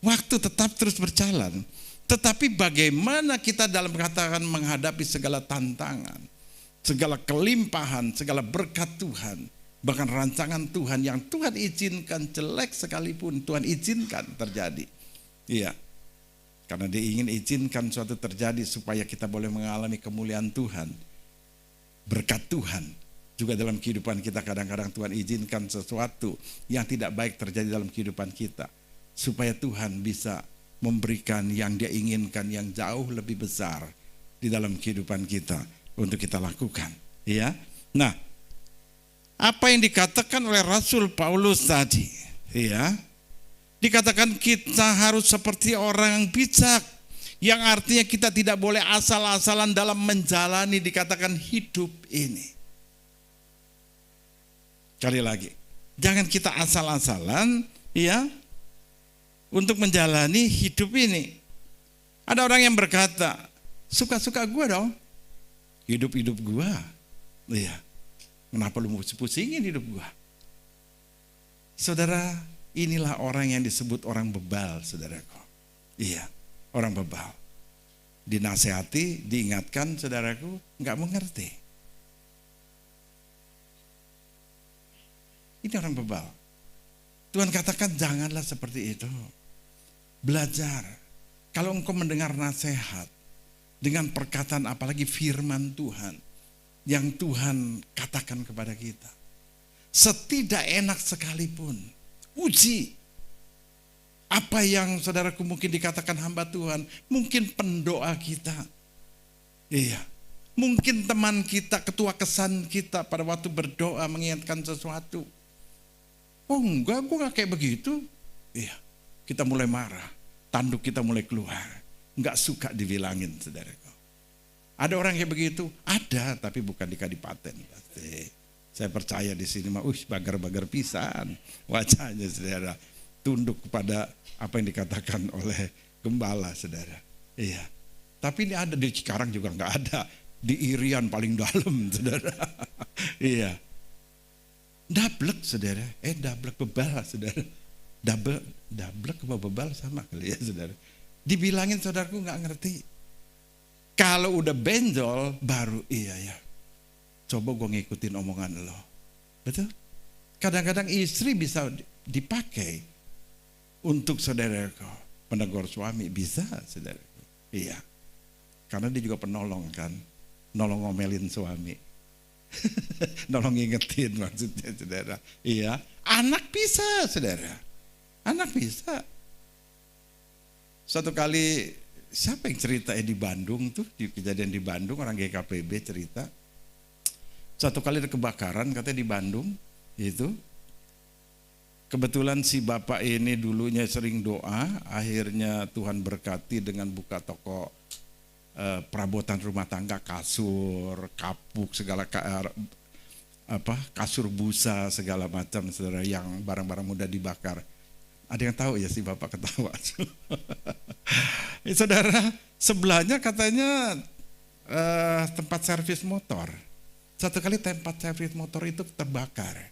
Waktu tetap terus berjalan. Tetapi bagaimana kita dalam katakan menghadapi segala tantangan, segala kelimpahan, segala berkat Tuhan, bahkan rancangan Tuhan yang Tuhan izinkan jelek sekalipun Tuhan izinkan terjadi. Iya. Karena dia ingin izinkan suatu terjadi supaya kita boleh mengalami kemuliaan Tuhan. Berkat Tuhan. Juga dalam kehidupan kita kadang-kadang Tuhan izinkan sesuatu yang tidak baik terjadi dalam kehidupan kita. Supaya Tuhan bisa memberikan yang dia inginkan yang jauh lebih besar di dalam kehidupan kita untuk kita lakukan. Ya. Nah, apa yang dikatakan oleh Rasul Paulus tadi, ya, dikatakan kita harus seperti orang yang bijak, yang artinya kita tidak boleh asal-asalan dalam menjalani dikatakan hidup ini. Sekali lagi, jangan kita asal-asalan, ya, untuk menjalani hidup ini. Ada orang yang berkata, suka-suka gue dong, hidup-hidup gue. Iya. Kenapa lu pusing-pusingin hidup gue? Saudara, inilah orang yang disebut orang bebal, saudaraku. Iya, orang bebal. Dinasehati, diingatkan, saudaraku, nggak mengerti. Ini orang bebal. Tuhan katakan janganlah seperti itu. Belajar. Kalau engkau mendengar nasihat dengan perkataan apalagi firman Tuhan yang Tuhan katakan kepada kita. Setidak enak sekalipun, uji. Apa yang saudaraku mungkin dikatakan hamba Tuhan, mungkin pendoa kita. Iya. Mungkin teman kita, ketua kesan kita pada waktu berdoa mengingatkan sesuatu. Oh enggak, gue gak kayak begitu. Iya, kita mulai marah, tanduk kita mulai keluar. Enggak suka dibilangin, saudaraku. Ada orang kayak begitu? Ada, tapi bukan di Kadipaten. Pasti. Saya percaya di sini mah, bagar-bagar pisan wajahnya, saudara. Tunduk kepada apa yang dikatakan oleh gembala, saudara. Iya. Tapi ini ada di Cikarang juga nggak ada. Di Irian paling dalam, saudara. Iya. Dablek, saudara. Dablek bebal, saudara. Dablek sama bebal sama kali ya, saudara. Dibilangin saudaraku nggak ngerti. Kalau udah benjol baru iya ya. Coba gue ngikutin omongan lo. Betul? Kadang-kadang istri bisa dipakai untuk saudaraku menegur suami, bisa, saudaraku. Iya. Karena dia juga penolong kan. Nolong ngomelin suami. Nolong ingetin maksudnya, saudara. Iya. Anak bisa, saudara. Anak bisa. Suatu kali siapa yang cerita di Bandung tuh, di kejadian di Bandung, orang GKPB cerita. Suatu kali ada kebakaran katanya di Bandung itu. Kebetulan si bapak ini dulunya sering doa, akhirnya Tuhan berkati dengan buka toko perabotan rumah tangga, kasur, kapuk, segala kasur busa segala macam, saudara, yang barang-barang mudah dibakar. Ada yang tahu ya, si bapak ketawa. Saudara, sebelahnya katanya tempat servis motor. Satu kali tempat servis motor itu terbakar.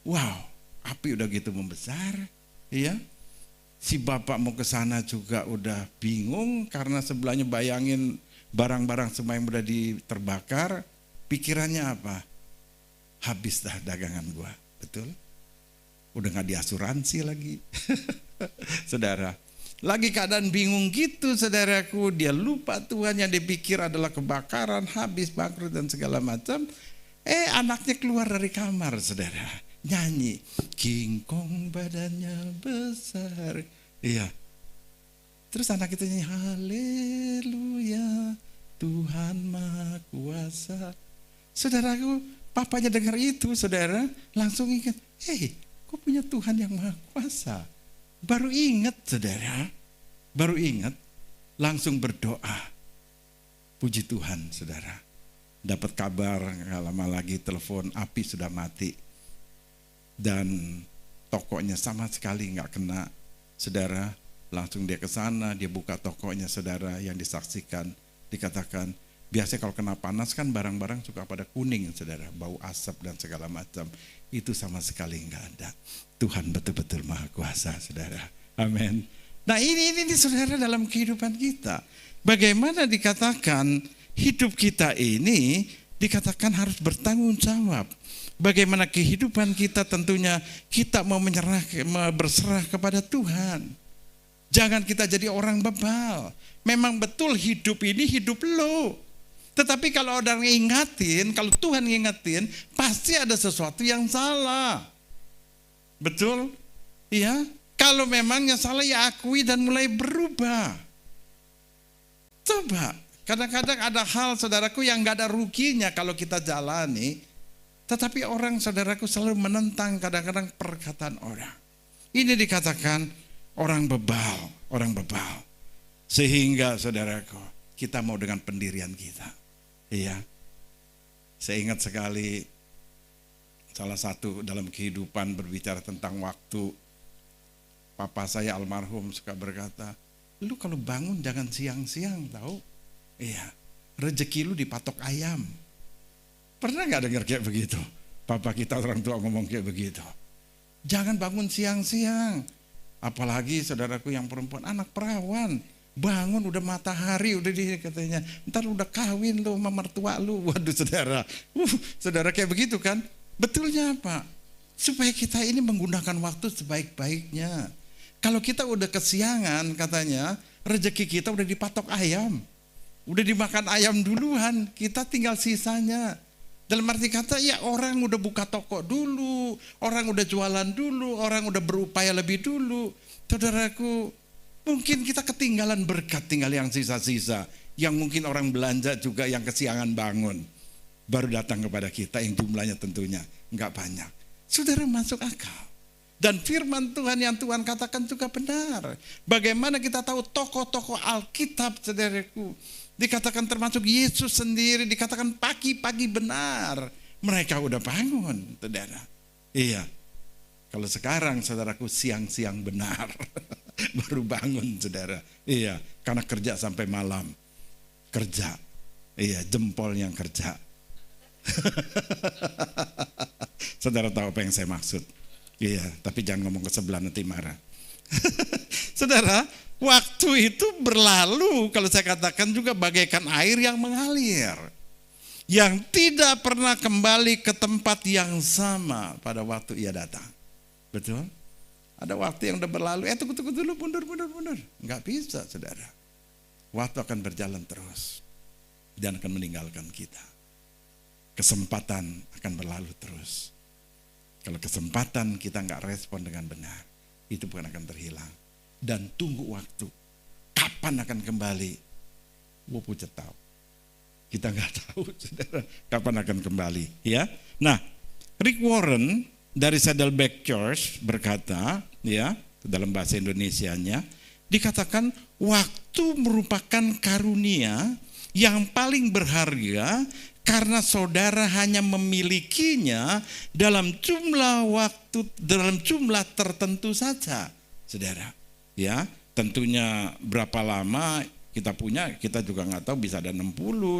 Wow, api udah gitu membesar, ya. Si bapak mau ke sana juga udah bingung karena sebelahnya bayangin barang-barang semua yang udah terbakar. Pikirannya apa? Habis dah dagangan gua, betul? Udah gak diasuransi lagi. Saudara, lagi keadaan bingung gitu saudaraku, dia lupa Tuhan, yang dipikir adalah kebakaran, habis, bangkrut dan segala macam. Anaknya keluar dari kamar saudara, nyanyi, King Kong badannya besar. Iya. Terus anak itu nyanyi, haleluya, Tuhan Maha Kuasa. Saudaraku, papanya dengar itu saudara, langsung ingat, kok punya Tuhan yang Maha Kuasa. Baru ingat saudara, baru ingat, langsung berdoa. Puji Tuhan saudara. Dapat kabar gak lama lagi telepon, api sudah mati. Dan tokonya sama sekali gak kena. Saudara, langsung dia ke sana, dia buka tokonya saudara, yang disaksikan. Dikatakan, biasanya kalau kena panas kan barang-barang suka pada kuning saudara, bau asap dan segala macam. Itu sama sekali gak ada. Tuhan betul-betul Maha Kuasa saudara. Amin. Nah ini saudara dalam kehidupan kita. Bagaimana dikatakan hidup kita ini dikatakan harus bertanggung jawab. Bagaimana kehidupan kita tentunya kita mau berserah kepada Tuhan. Jangan kita jadi orang bebal. Memang betul hidup ini hidup lo. Tetapi kalau orang ingatin, kalau Tuhan ngingetin, pasti ada sesuatu yang salah. Betul? Iya. Kalau memangnya salah ya akui dan mulai berubah. Coba, kadang-kadang ada hal saudaraku yang gak ada ruginya kalau kita jalani. Tetapi orang saudaraku selalu menentang kadang-kadang perkataan orang. Ini dikatakan orang bebal, orang bebal. Sehingga saudaraku, kita mau dengan pendirian kita. Iya. Saya ingat sekali salah satu dalam kehidupan berbicara tentang waktu. Papa saya almarhum suka berkata, lu kalau bangun jangan siang-siang tahu. Iya. Rezeki lu dipatok ayam. Pernah gak dengar kayak begitu? Papa kita orang tua ngomong kayak begitu. Jangan bangun siang-siang. Apalagi saudaraku yang perempuan, anak perawan. Bangun udah matahari, udah katanya, ntar udah kawin lu sama mertua lu. Waduh saudara, saudara kayak begitu kan? Betulnya apa? Supaya kita ini menggunakan waktu sebaik-baiknya. Kalau kita udah kesiangan katanya, rezeki kita udah dipatok ayam. Udah dimakan ayam duluan, kita tinggal sisanya. Dalam arti kata ya orang udah buka toko dulu, orang udah jualan dulu, orang udah berupaya lebih dulu. Saudaraku, mungkin kita ketinggalan berkat, tinggal yang sisa-sisa. Yang mungkin orang belanja juga yang kesiangan bangun. Baru datang kepada kita yang jumlahnya tentunya enggak banyak. Saudara, masuk akal. Dan firman Tuhan yang Tuhan katakan juga benar. Bagaimana kita tahu tokoh-tokoh Alkitab saudaraku. Dikatakan termasuk Yesus sendiri, dikatakan pagi-pagi benar. Mereka udah bangun saudara. Iya. Kalau sekarang saudaraku siang-siang benar. Baru bangun saudara. Iya, karena kerja sampai malam. Kerja. Iya, jempol yang kerja. Saudara tahu apa yang saya maksud? Iya, tapi jangan ngomong ke sebelah nanti marah. Saudara, waktu itu berlalu, kalau saya katakan juga bagaikan air yang mengalir. Yang tidak pernah kembali ke tempat yang sama pada waktu ia datang. Betul? Ada waktu yang udah berlalu, tunggu dulu, mundur. Enggak bisa saudara. Waktu akan berjalan terus. Dan akan meninggalkan kita. Kesempatan akan berlalu terus. Kalau kesempatan kita enggak respon dengan benar, itu bukan akan terhilang. Dan tunggu waktu. Kapan akan kembali? Wopu tahu. Kita enggak tahu saudara, kapan akan kembali. Ya. Nah, Rick Warren dari Saddleback Church berkata, ya, dalam bahasa Indonesianya, dikatakan waktu merupakan karunia yang paling berharga karena saudara hanya memilikinya dalam jumlah waktu, dalam jumlah tertentu saja, saudara. Ya, tentunya berapa lama kita punya, kita juga nggak tahu, bisa ada 60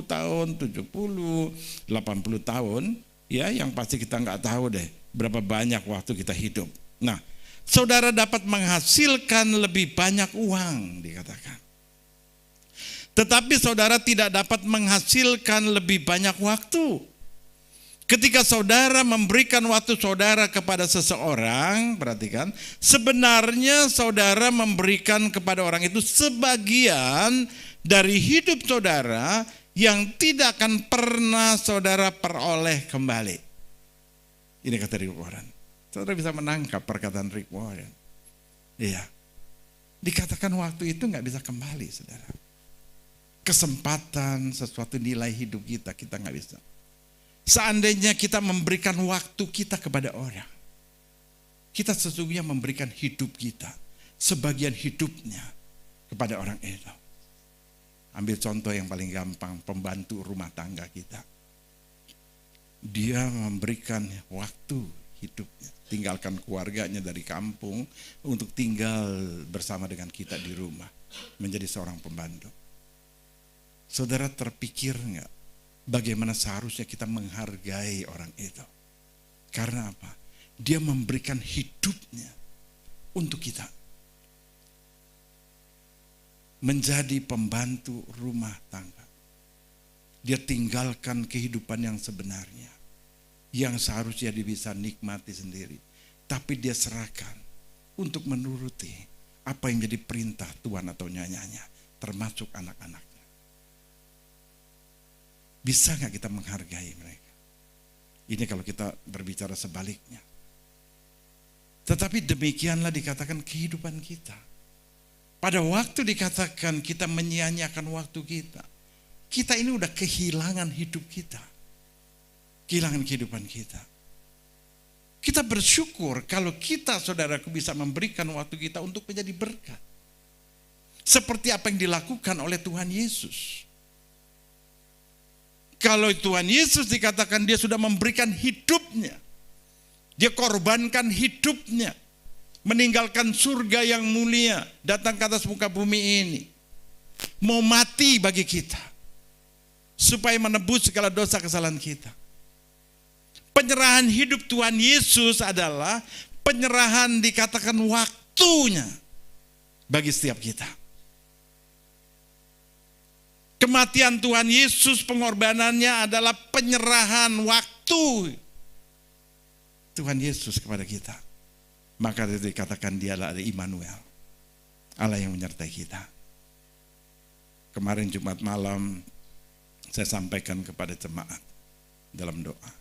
tahun, 70, 80 tahun, ya, yang pasti kita nggak tahu deh. berapa banyak waktu kita hidup. Nah, saudara dapat menghasilkan lebih banyak uang dikatakan. Tetapi saudara tidak dapat menghasilkan lebih banyak waktu. Ketika saudara memberikan waktu saudara kepada seseorang, perhatikan, sebenarnya saudara memberikan kepada orang itu sebagian dari hidup saudara yang tidak akan pernah saudara peroleh kembali. Ini kata Rick Warren. Saudara bisa menangkap perkataan Rick Warren. Iya. Dikatakan waktu itu nggak bisa kembali, saudara. Kesempatan, sesuatu nilai hidup kita nggak bisa. Seandainya kita memberikan waktu kita kepada orang, kita sesungguhnya memberikan hidup kita, sebagian hidupnya kepada orang itu. Ambil contoh yang paling gampang, pembantu rumah tangga kita. Dia memberikan waktu hidupnya, tinggalkan keluarganya dari kampung untuk tinggal bersama dengan kita di rumah, menjadi seorang pembantu. Saudara terpikir enggak bagaimana seharusnya kita menghargai orang itu? Karena apa? Dia memberikan hidupnya untuk kita. Menjadi pembantu rumah tangga. Dia tinggalkan kehidupan yang sebenarnya, yang seharusnya dia bisa nikmati sendiri. Tapi dia serahkan untuk menuruti apa yang jadi perintah Tuhan atau nyanyanya, termasuk anak-anaknya. Bisa gak kita menghargai mereka? Ini kalau kita berbicara sebaliknya. Tetapi demikianlah dikatakan kehidupan kita. Pada waktu dikatakan kita menyia-nyiakan waktu kita, kita ini udah kehilangan hidup kita. Kehilangan kehidupan kita. Kita bersyukur kalau kita, saudaraku, bisa memberikan waktu kita untuk menjadi berkat. Seperti apa yang dilakukan oleh Tuhan Yesus. Kalau Tuhan Yesus dikatakan dia sudah memberikan hidupnya. Dia korbankan hidupnya. Meninggalkan surga yang mulia. Datang ke atas muka bumi ini. Mau mati bagi kita. Supaya menebus segala dosa kesalahan kita. Penyerahan hidup Tuhan Yesus adalah penyerahan dikatakan waktunya bagi setiap kita. Kematian Tuhan Yesus, pengorbanannya adalah penyerahan waktu Tuhan Yesus kepada kita. Maka itu dikatakan dialah Immanuel, Allah yang menyertai kita. Kemarin Jumat malam saya sampaikan kepada jemaat dalam doa.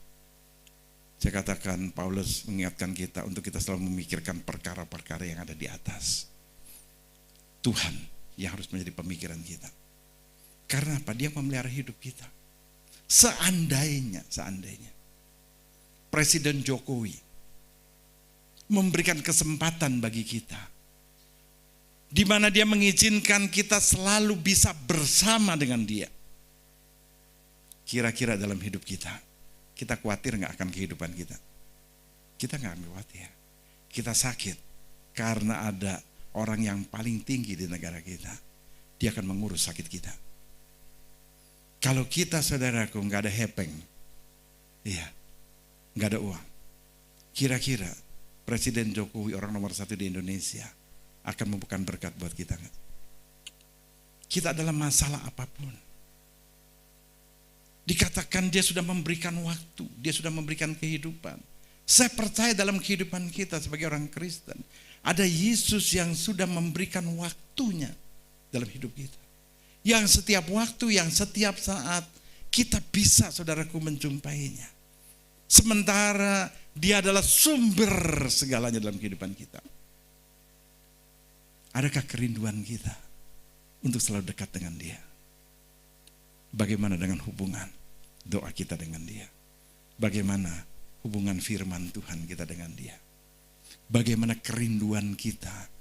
Saya katakan Paulus mengingatkan kita untuk kita selalu memikirkan perkara-perkara yang ada di atas. Tuhan yang harus menjadi pemikiran kita. Karena apa? Dia memelihara hidup kita. Seandainya Presiden Jokowi memberikan kesempatan bagi kita, di mana dia mengizinkan kita selalu bisa bersama dengan dia. Kira-kira dalam hidup kita khawatir nggak akan kehidupan kita? Kita nggak khawatir. Kita sakit karena ada orang yang paling tinggi di negara kita. Dia akan mengurus sakit kita. Kalau kita, saudaraku, nggak ada hepeng, nggak ada uang, kira-kira Presiden Jokowi, orang nomor 1 di Indonesia, akan membukakan berkat buat kita nggak? Kita adalah masalah apapun. Dikatakan dia sudah memberikan waktu, dia sudah memberikan kehidupan. Saya percaya dalam kehidupan kita sebagai orang Kristen, ada Yesus yang sudah memberikan waktunya dalam hidup kita. Yang setiap waktu, yang setiap saat kita bisa, saudaraku, menjumpainya. Sementara dia adalah sumber segalanya dalam kehidupan kita. Adakah kerinduan kita untuk selalu dekat dengan dia? Bagaimana dengan hubungan doa kita dengan dia? Bagaimana hubungan firman Tuhan kita dengan dia? Bagaimana kerinduan kita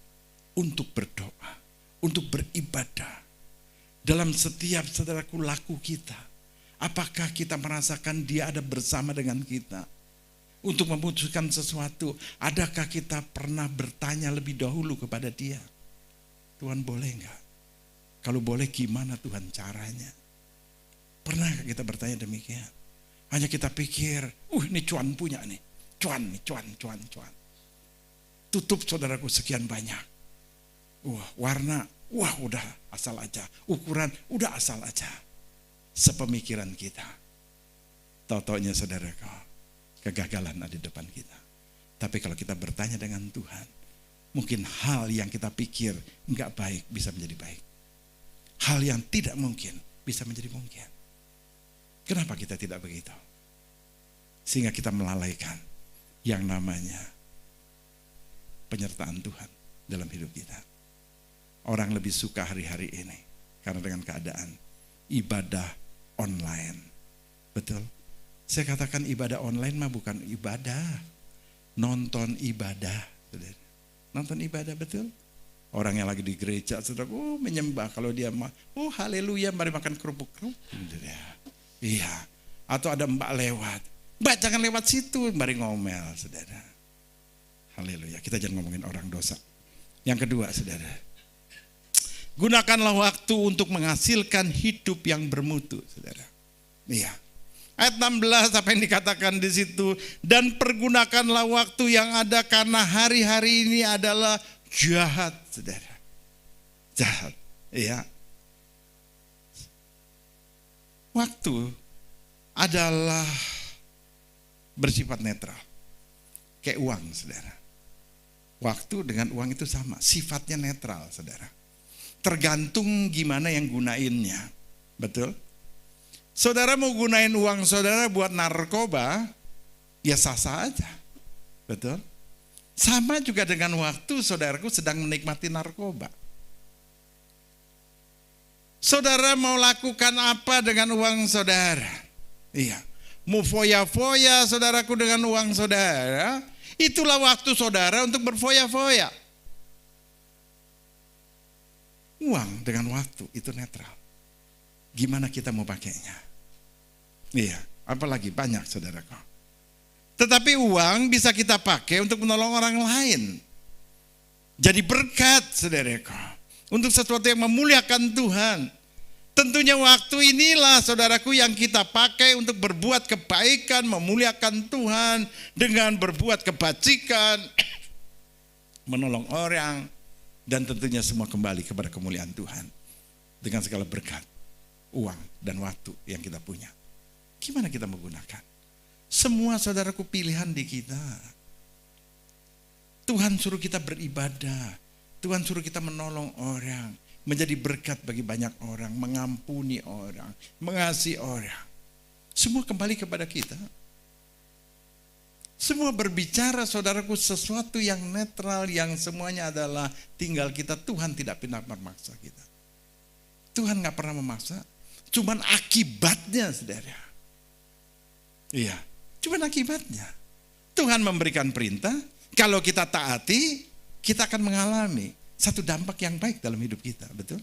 untuk berdoa, untuk beribadah? Dalam setiap, saudaraku, laku kita, apakah kita merasakan dia ada bersama dengan kita untuk memutuskan sesuatu? Adakah kita pernah bertanya lebih dahulu kepada dia, Tuhan boleh enggak? Kalau boleh gimana Tuhan caranya? Pernah kita bertanya demikian? Hanya kita pikir, ini cuan punya nih, cuan nih, cuan. Tutup saudaraku sekian banyak. Wah, warna, wah udah asal aja. Ukuran, udah asal aja. Sepemikiran kita. Tahu-taunya saudaraku, kegagalan ada di depan kita. Tapi kalau kita bertanya dengan Tuhan, mungkin hal yang kita pikir enggak baik bisa menjadi baik. Hal yang tidak mungkin bisa menjadi mungkin. Kenapa kita tidak begitu? Sehingga kita melalaikan yang namanya penyertaan Tuhan dalam hidup kita. Orang lebih suka hari-hari ini karena dengan keadaan ibadah online. Betul? Saya katakan ibadah online mah bukan ibadah. Nonton ibadah. Nonton ibadah, betul? Orang yang lagi di gereja, saudara, menyembah. Kalau dia mah, haleluya, mari makan kerupuk-kerupuk. Iya. Atau ada mbak lewat. Mbak jangan lewat situ, mari ngomel, saudara. Haleluya, kita jangan ngomongin orang dosa. Yang kedua, saudara, gunakanlah waktu untuk menghasilkan hidup yang bermutu, saudara. Iya. Ayat 16 apa yang dikatakan di situ, dan pergunakanlah waktu yang ada karena hari-hari ini adalah jahat, saudara. Jahat, iya. Waktu adalah bersifat netral. Kayak uang, saudara. Waktu dengan uang itu sama, sifatnya netral, saudara. Tergantung gimana yang gunainnya, betul? Saudara mau gunain uang saudara buat narkoba, ya sah-sah aja. Betul? Sama juga dengan waktu saudaraku sedang menikmati narkoba. Saudara mau lakukan apa dengan uang saudara? Iya. Mau foya-foya saudaraku dengan uang saudara, itulah waktu saudara untuk berfoya-foya. Uang dengan waktu itu netral. Gimana kita mau pakainya? Iya, apalagi banyak saudaraku. Tetapi uang bisa kita pakai untuk menolong orang lain. Jadi berkat saudaraku. Untuk sesuatu yang memuliakan Tuhan. Tentunya waktu inilah saudaraku yang kita pakai untuk berbuat kebaikan, memuliakan Tuhan. Dengan berbuat kebajikan, menolong orang. Dan tentunya semua kembali kepada kemuliaan Tuhan. Dengan segala berkat, uang dan waktu yang kita punya. Gimana kita menggunakan? Semua saudaraku pilihan di kita. Tuhan suruh kita beribadah. Tuhan suruh kita menolong orang. Menjadi berkat bagi banyak orang. Mengampuni orang. Mengasihi orang. Semua kembali kepada kita. Semua berbicara saudaraku sesuatu yang netral. Yang semuanya adalah tinggal kita. Tuhan tidak pernah memaksa kita. Tuhan gak pernah memaksa. Cuman akibatnya saudara. Iya, cuman akibatnya. Tuhan memberikan perintah, kalau kita taati, kita akan mengalami satu dampak yang baik dalam hidup kita, betul?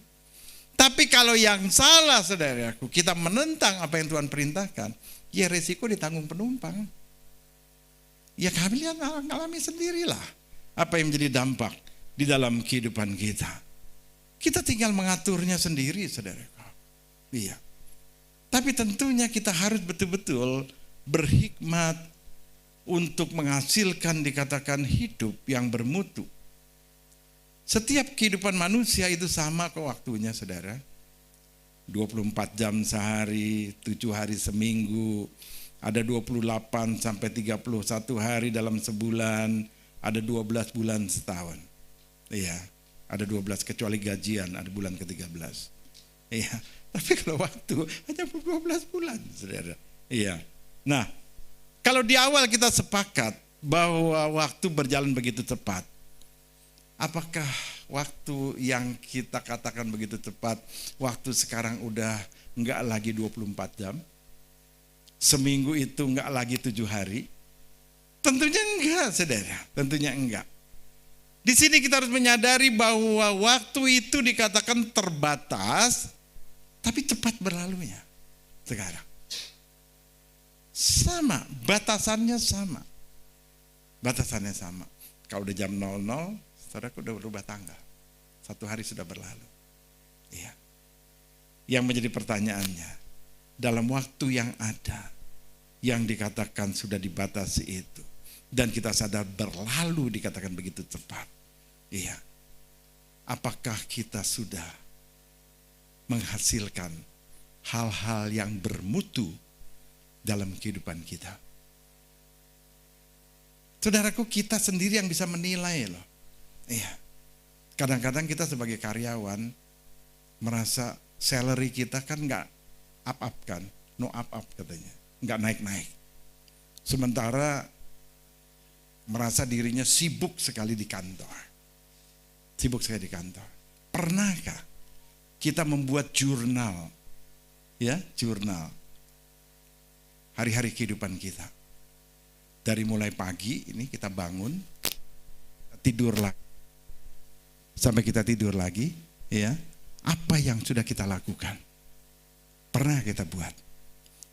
Tapi kalau yang salah saudaraku, kita menentang apa yang Tuhan perintahkan, ya resiko ditanggung penumpang. Ya kalian alami sendirilah apa yang menjadi dampak di dalam kehidupan kita. Kita tinggal mengaturnya sendiri saudaraku. Iya. Tapi tentunya kita harus betul-betul berhikmat untuk menghasilkan dikatakan hidup yang bermutu. Setiap kehidupan manusia itu sama kok waktunya saudara. 24 jam sehari, 7 hari seminggu, ada 28 sampai 31 hari dalam sebulan, ada 12 bulan setahun. Iya, ada 12 kecuali gajian, ada bulan ke-13. Iya, tapi kalau waktu hanya 12 bulan saudara. Iya. Nah, kalau di awal kita sepakat bahwa waktu berjalan begitu cepat, apakah waktu yang kita katakan begitu cepat, waktu sekarang udah enggak lagi 24 jam, seminggu itu enggak lagi 7 hari? Tentunya enggak, saudara, tentunya enggak. Di sini kita harus menyadari bahwa waktu itu dikatakan terbatas, tapi cepat berlalunya sekarang. Sama, batasannya sama. Batasannya sama. Kalau udah jam 00, saudaraku udah berubah tanggal. 1 hari sudah berlalu. Iya. Yang menjadi pertanyaannya, dalam waktu yang ada, yang dikatakan sudah dibatasi itu, Dan kita sadar berlalu dikatakan begitu cepat. Iya. Apakah kita sudah menghasilkan hal-hal yang bermutu dalam kehidupan kita? Saudaraku, kita sendiri yang bisa menilai loh. Iya. Kadang-kadang kita sebagai karyawan merasa salary kita kan nggak up kan, no up katanya, nggak naik. Sementara merasa dirinya sibuk sekali di kantor. Pernahkah kita membuat jurnal, ya, jurnal hari-hari kehidupan kita? Dari mulai pagi ini kita bangun, tidur lagi, sampai kita tidur lagi, ya, apa yang sudah kita lakukan? Pernah kita buat?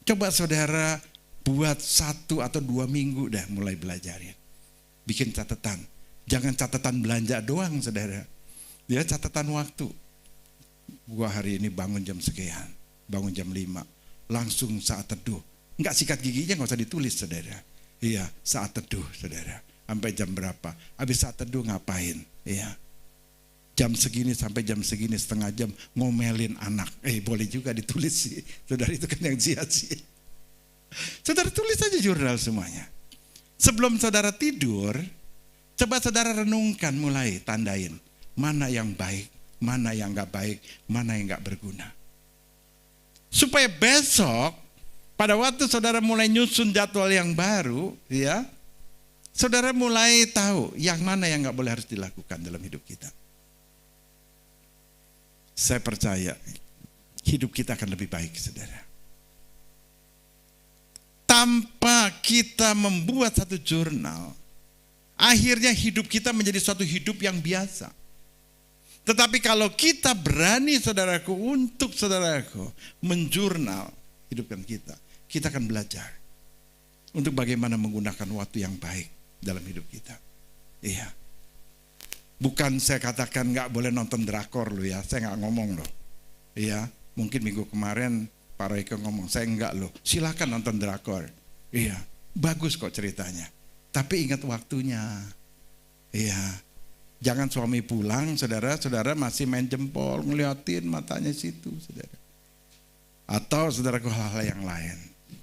Coba saudara buat 1 atau 2 minggu dah mulai belajarin. Bikin catatan. Jangan catatan belanja doang, saudara. Dia catatan waktu. Gua hari ini bangun jam sekian, bangun jam 5, langsung saat teduh. Enggak, sikat giginya enggak usah ditulis, saudara. Iya, saat teduh, saudara. Sampai jam berapa? Habis saat teduh ngapain? Iya. Jam segini sampai jam segini, setengah jam ngomelin anak. Boleh juga ditulis sih. Saudara, itu kan yang sia-sia. Saudara tulis aja jurnal semuanya. Sebelum saudara tidur, coba saudara renungkan, mulai tandain mana yang baik, mana yang gak baik, mana yang gak berguna. Supaya besok pada waktu saudara mulai nyusun jadwal yang baru, ya, saudara mulai tahu yang mana yang gak boleh harus dilakukan dalam hidup kita. Saya percaya hidup kita akan lebih baik, saudara. Tanpa kita membuat satu jurnal, akhirnya hidup kita menjadi suatu hidup yang biasa. Tetapi kalau kita berani, saudaraku, untuk saudaraku menjurnal hidupkan kita akan belajar untuk bagaimana menggunakan waktu yang baik dalam hidup kita. Iya. Bukan saya katakan nggak boleh nonton drakor loh ya, saya nggak ngomong loh. Iya, mungkin minggu kemarin Pak Royke ngomong, saya enggak loh, silakan nonton drakor. Iya, bagus kok ceritanya. Tapi ingat waktunya. Iya, jangan suami pulang, saudara masih main jempol, ngeliatin matanya situ, saudara. Atau saudaraku hal-hal yang lain.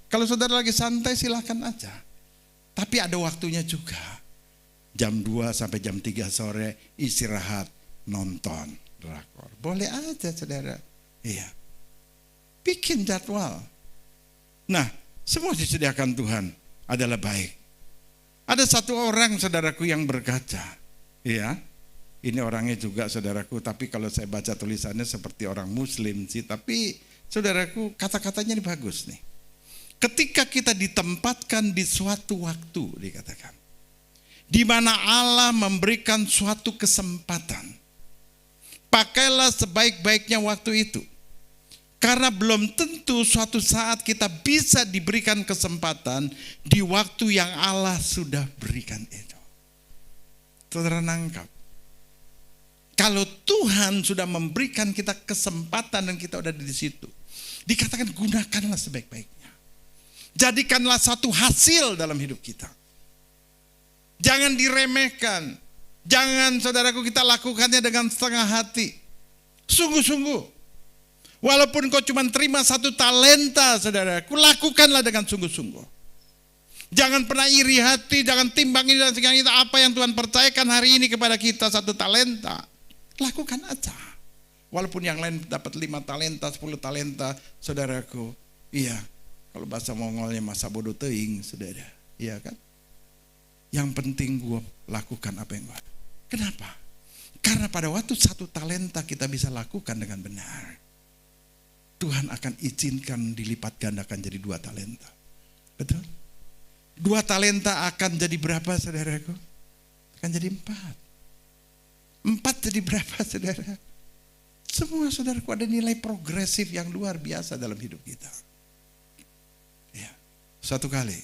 Kalau saudara lagi santai silakan aja. Tapi ada waktunya juga. Jam 2 sampai jam 3 sore istirahat, nonton drakor. Boleh aja, saudara. Iya. Bikin jadwal. Nah, semua disediakan Tuhan adalah baik. Ada satu orang, saudaraku, yang berkata, ya, ini orangnya juga, saudaraku, tapi kalau saya baca tulisannya seperti orang Muslim sih, tapi saudaraku, kata-katanya ini bagus nih. Ketika kita ditempatkan di suatu waktu, dikatakan, di mana Allah memberikan suatu kesempatan, pakailah sebaik-baiknya waktu itu. Karena belum tentu suatu saat kita bisa diberikan kesempatan di waktu yang Allah sudah berikan itu. Saudara nangkap? Kalau Tuhan sudah memberikan kita kesempatan dan kita udah di situ, dikatakan gunakanlah sebaik-baiknya. Jadikanlah satu hasil dalam hidup kita. Jangan diremehkan. Jangan, saudaraku, kita lakukannya dengan setengah hati. Sungguh-sungguh. Walaupun kau cuma terima 1 talenta, saudaraku, lakukanlah dengan sungguh-sungguh. Jangan pernah iri hati, jangan timbang ini dan segala itu. Apa yang Tuhan percayakan hari ini kepada kita 1 talenta, lakukan aja. Walaupun yang lain dapat 5 talenta, 10 talenta, saudaraku, iya. Kalau bahasa Mongolnya masa bodoh teing, saudara, iya kan? Yang penting gue lakukan apa yang gue. Kenapa? Karena pada waktu 1 talenta kita bisa lakukan dengan benar, Tuhan akan izinkan dilipat gandakan jadi 2 talenta. Betul? 2 talenta akan jadi berapa, saudaraku? Akan jadi 4. 4 jadi berapa, saudara? Semua, saudaraku, ada nilai progresif yang luar biasa dalam hidup kita. Ya. Suatu kali,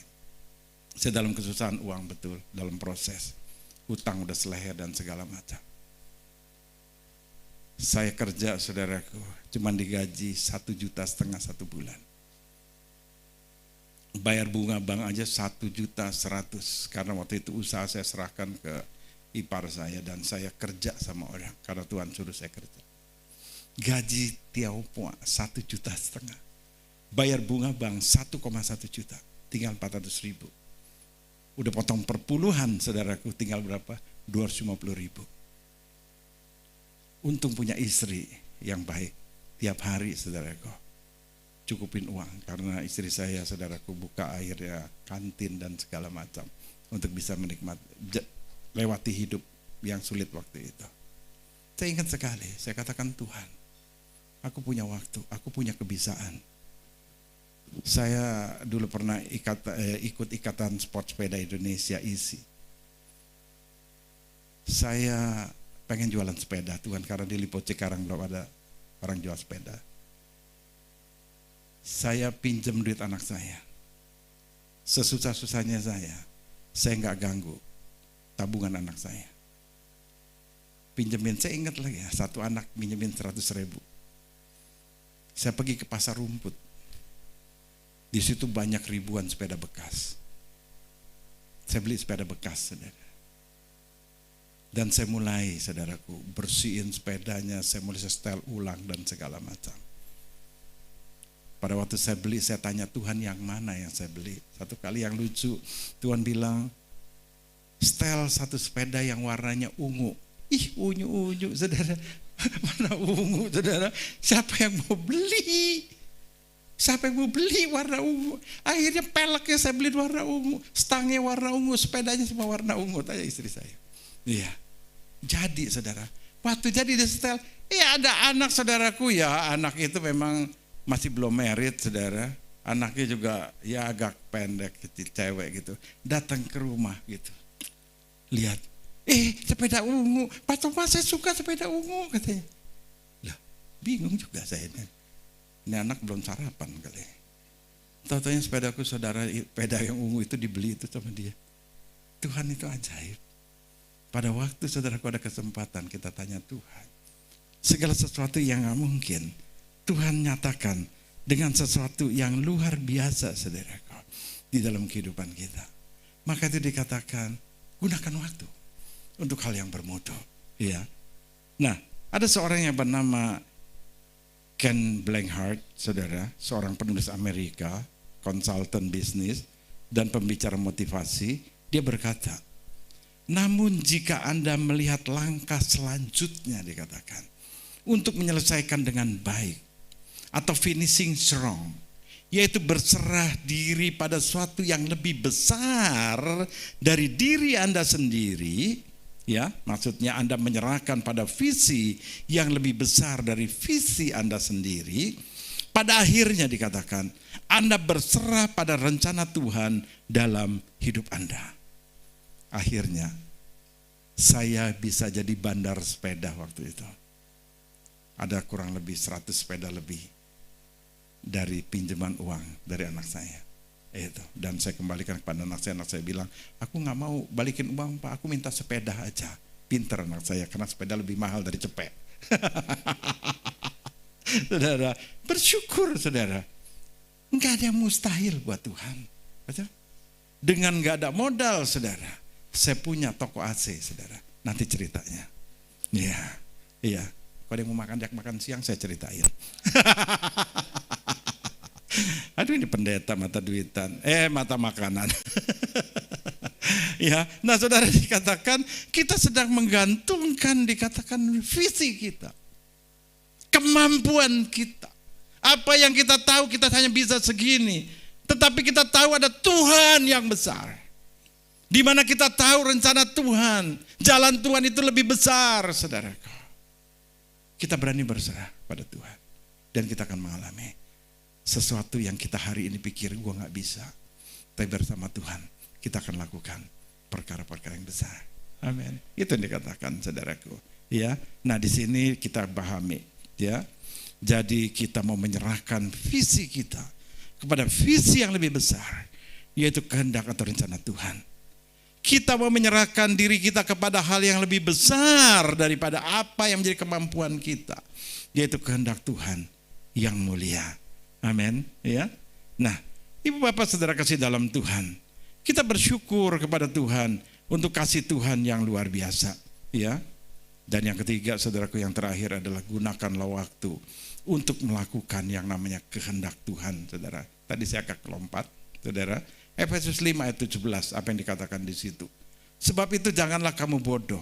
saya dalam kesusahan uang, betul, dalam proses. Hutang udah seleher dan segala macam. Saya kerja, saudaraku, cuma digaji 1,5 juta 1 bulan. bayar bunga bank aja 1.100.000 karena waktu itu usaha saya serahkan ke ipar saya dan saya kerja sama orang karena Tuhan suruh saya kerja. Gaji Tiaupua 1,5 juta, bayar bunga bank 1,1 juta, tinggal 400.000. Udah potong perpuluhan saudaraku, tinggal berapa? 250.000. Untung punya istri yang baik, tiap hari saudaraku cukupin uang karena istri saya saudaraku buka akhirnya kantin dan segala macam untuk bisa menikmati lewati hidup yang sulit waktu itu. Saya ingat sekali, saya katakan Tuhan, aku punya waktu, aku punya kebiasaan. Saya dulu pernah ikut ikatan sport sepeda Indonesia ISI. Saya pengen jualan sepeda Tuhan karena di Lipo Cikarang belum ada orang jual sepeda. Saya pinjam duit anak saya. Sesusah-susahnya saya nggak ganggu tabungan anak saya. Pinjemin, saya ingat lagi ya, satu anak pinjemin 100.000. Saya pergi ke pasar rumput. Di situ banyak ribuan sepeda bekas. Saya beli sepeda bekas, saudara. Dan saya mulai, saudaraku, bersihin sepedanya, saya mulai setel ulang dan segala macam. Pada waktu saya beli, saya tanya Tuhan yang mana yang saya beli. Satu kali yang lucu, Tuhan bilang, setel satu sepeda yang warnanya ungu. Ih, unyu-unyu, saudara. Warna ungu, saudara. Siapa yang mau beli? Siapa yang mau beli warna ungu? Akhirnya peleknya saya beli warna ungu. Stangnya warna ungu, sepedanya semua warna ungu. Tanya istri saya. Iya. Jadi, saudara. Waktu jadi di setel, ada anak saudaraku ya. Anak itu memang masih belum married, saudara. Anaknya juga ya agak pendek, cewek gitu. Datang ke rumah gitu. Lihat, sepeda ungu. Pak Thomas, saya suka sepeda ungu, katanya. Lah, bingung juga saya. Ini anak belum sarapan kali. Tahu-tahunya sepedaku, saudara, sepeda yang ungu itu dibeli itu sama dia. Tuhan itu ajaib. Pada waktu saudaraku ada kesempatan kita tanya Tuhan. Segala sesuatu yang gak mungkin, Tuhan nyatakan dengan sesuatu yang luar biasa saudaraku di dalam kehidupan kita. Maka itu dikatakan gunakan waktu untuk hal yang bermutu. Ya. Nah, ada seorang yang bernama Ken Blanchard, saudara, seorang penulis Amerika, konsultan bisnis dan pembicara motivasi. Dia berkata, namun jika Anda melihat langkah selanjutnya dikatakan untuk menyelesaikan dengan baik atau finishing strong, yaitu berserah diri pada suatu yang lebih besar dari diri Anda sendiri, ya, maksudnya Anda menyerahkan pada visi yang lebih besar dari visi Anda sendiri. Pada akhirnya dikatakan Anda berserah pada rencana Tuhan dalam hidup Anda. Akhirnya saya bisa jadi bandar sepeda waktu itu. Ada kurang lebih 100 sepeda lebih dari pinjaman uang dari anak saya. Itu. Dan saya kembalikan kepada anak saya bilang, aku gak mau balikin uang Pak, aku minta sepeda aja. Pinter anak saya, karena sepeda lebih mahal dari cepet. Saudara, bersyukur saudara. Enggak ada yang mustahil buat Tuhan. Betul? Dengan gak ada modal saudara, saya punya toko AC saudara. Nanti ceritanya. Iya. Kalau yang mau makan siang saya ceritain. Aduh, ini pendeta mata duitan, mata makanan. Ya, nah saudara, dikatakan kita sedang menggantungkan dikatakan visi kita, kemampuan kita, apa yang kita tahu kita hanya bisa segini, tetapi kita tahu ada Tuhan yang besar, di mana kita tahu rencana Tuhan, jalan Tuhan itu lebih besar, saudaraku. Kita berani berserah pada Tuhan dan kita akan mengalami sesuatu yang kita hari ini pikir gue gak bisa, tapi bersama Tuhan kita akan lakukan perkara-perkara yang besar. Amin. Itu yang dikatakan saudaraku. Ya, nah di sini kita pahami. Ya, jadi kita mau menyerahkan visi kita kepada visi yang lebih besar, yaitu kehendak atau rencana Tuhan. Kita mau menyerahkan diri kita kepada hal yang lebih besar daripada apa yang menjadi kemampuan kita, yaitu kehendak Tuhan yang mulia. Amin. Ya. Nah, Ibu bapak saudara kasih dalam Tuhan, kita bersyukur kepada Tuhan untuk kasih Tuhan yang luar biasa, ya. Dan yang ketiga, saudaraku, yang terakhir adalah gunakanlah waktu untuk melakukan yang namanya kehendak Tuhan, saudara. Tadi saya agak lompat, saudara. Efesus 5 ayat 17, apa yang dikatakan di situ? Sebab itu janganlah kamu bodoh,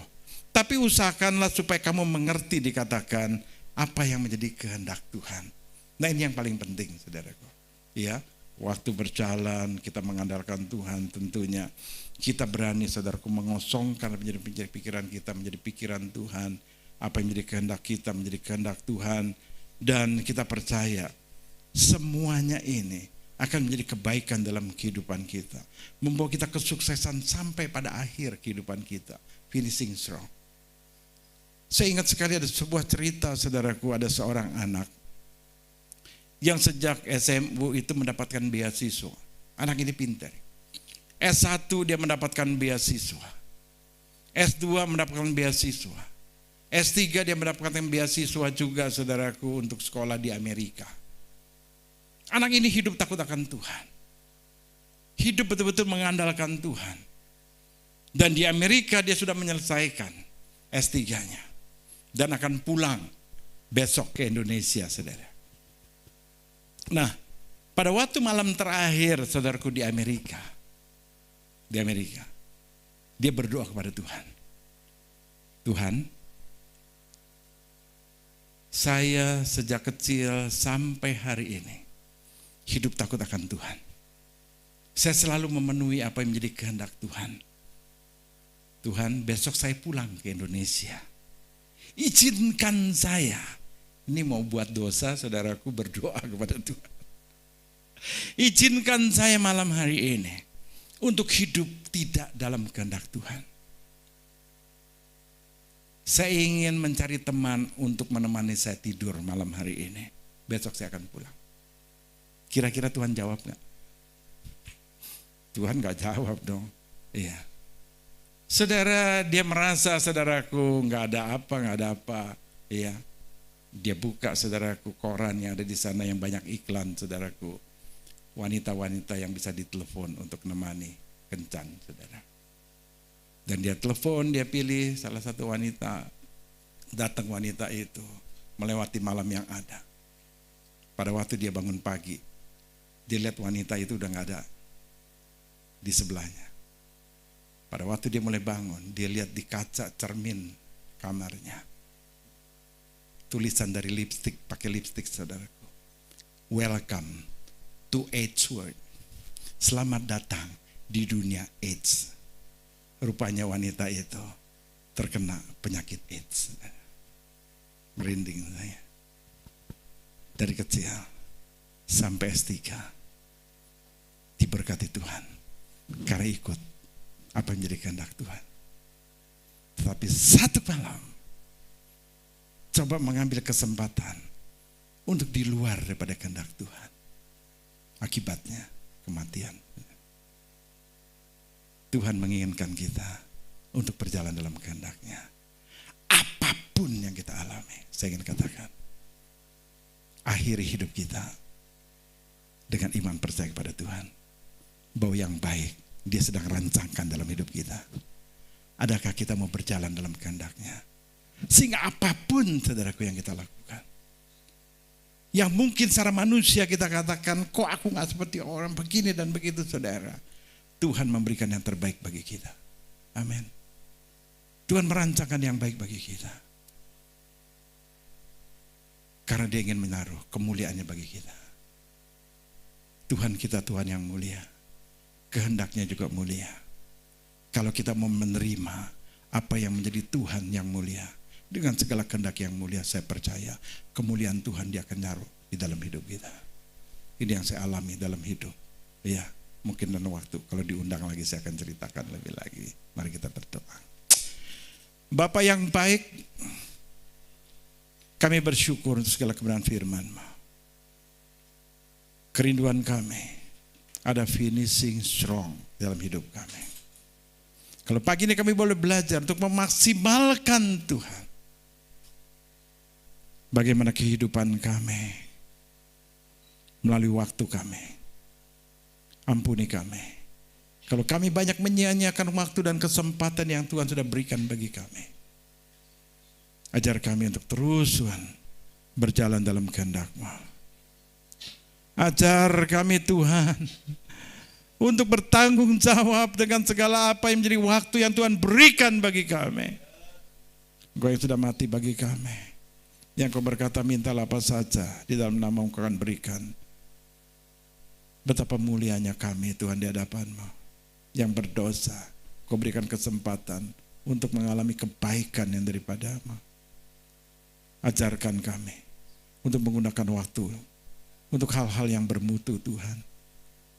tapi usahakanlah supaya kamu mengerti, dikatakan apa yang menjadi kehendak Tuhan. Nah, ini yang paling penting, saudaraku. Ya, waktu berjalan kita mengandalkan Tuhan, tentunya kita berani, saudaraku, mengosongkan menjadi pikiran kita menjadi pikiran Tuhan. Apa yang menjadi kehendak kita menjadi kehendak Tuhan. Dan kita percaya semuanya ini akan menjadi kebaikan dalam kehidupan kita, membawa kita kesuksesan sampai pada akhir kehidupan kita, finishing strong. Saya ingat sekali ada sebuah cerita, saudaraku, ada seorang anak yang sejak SMU itu mendapatkan beasiswa. Anak ini pintar. S1 dia mendapatkan beasiswa, S2 mendapatkan beasiswa, S3 dia mendapatkan beasiswa juga, saudaraku, untuk sekolah di Amerika. Anak ini hidup takut akan Tuhan, hidup betul-betul mengandalkan Tuhan. Dan di Amerika dia sudah menyelesaikan S3-nya dan akan pulang besok ke Indonesia, saudara. Nah, pada waktu malam terakhir, saudaraku, di Amerika, dia berdoa kepada Tuhan. Tuhan, saya sejak kecil sampai hari ini hidup takut akan Tuhan. Saya selalu memenuhi apa yang menjadi kehendak Tuhan. Tuhan, besok saya pulang ke Indonesia. Izinkan saya, ini mau buat dosa, saudaraku, berdoa kepada Tuhan. Izinkan saya malam hari ini untuk hidup tidak dalam kehendak Tuhan. Saya ingin mencari teman untuk menemani saya tidur malam hari ini. Besok saya akan pulang. Kira-kira Tuhan jawab gak? Tuhan gak jawab dong. Iya. Saudara, dia merasa, saudaraku, gak ada apa. Iya. Dia buka, saudaraku, koran yang ada di sana yang banyak iklan, saudaraku. Wanita-wanita yang bisa ditelepon untuk menemani kencan, saudara. Dan dia telepon, dia pilih salah satu wanita. Datang wanita itu melewati malam yang ada. Pada waktu dia bangun pagi, dia lihat wanita itu udah gak ada di sebelahnya. Pada waktu dia mulai bangun, dia lihat di kaca cermin kamarnya, tulisan dari lipstik, pakai lipstik, saudaraku. Welcome to AIDS world. Selamat datang di dunia AIDS. Rupanya wanita itu terkena penyakit AIDS. Merinding saya. Dari kecil sampai S3 diberkati Tuhan karena ikut apa yang menjadi kehendak Tuhan. Tetapi satu malam coba mengambil kesempatan untuk di luar daripada kehendak Tuhan. Akibatnya kematian. Tuhan menginginkan kita untuk berjalan dalam kehendak-Nya. Apapun yang kita alami, saya ingin katakan, akhiri hidup kita dengan iman percaya kepada Tuhan, bahwa yang baik Dia sedang rancangkan dalam hidup kita. Adakah kita mau berjalan dalam kehendak-Nya? Sehingga apapun, saudaraku, yang kita lakukan, yang mungkin secara manusia kita katakan, kok aku gak seperti orang begini dan begitu, saudara. Tuhan memberikan yang terbaik bagi kita. Amin. Tuhan merancangkan yang baik bagi kita. Karena Dia ingin menaruh kemuliaannya bagi kita. Tuhan kita Tuhan yang mulia. Kehendaknya juga mulia. Kalau kita mau menerima apa yang menjadi Tuhan yang mulia, dengan segala kehendak yang mulia, saya percaya kemuliaan Tuhan Dia akan naruh di dalam hidup kita. Ini yang saya alami dalam hidup. Ya, mungkin dalam waktu kalau diundang lagi saya akan ceritakan lebih lagi. Mari kita berdoa. Bapa yang baik, kami bersyukur untuk segala kebenaran firman-Mu. Kerinduan kami ada finishing strong dalam hidup kami. Kalau pagi ini kami boleh belajar untuk memaksimalkan Tuhan, bagaimana kehidupan kami melalui waktu kami, Ampuni kami. Kalau kami banyak menyia-nyiakan waktu dan kesempatan yang Tuhan sudah berikan bagi kami. Ajar kami untuk terus Tuhan berjalan dalam kehendak-Mu. Ajar kami Tuhan untuk bertanggung jawab dengan segala apa yang menjadi waktu yang Tuhan berikan bagi kami. Engkau yang sudah mati bagi kami. Yang Kau berkata mintalah apa saja di dalam nama-Mu Kau akan berikan. Betapa mulianya kami Tuhan di hadapan-Mu. Yang berdosa, Kau berikan kesempatan untuk mengalami kebaikan yang daripada-Mu. Ajarkan kami untuk menggunakan waktu untuk hal-hal yang bermutu Tuhan.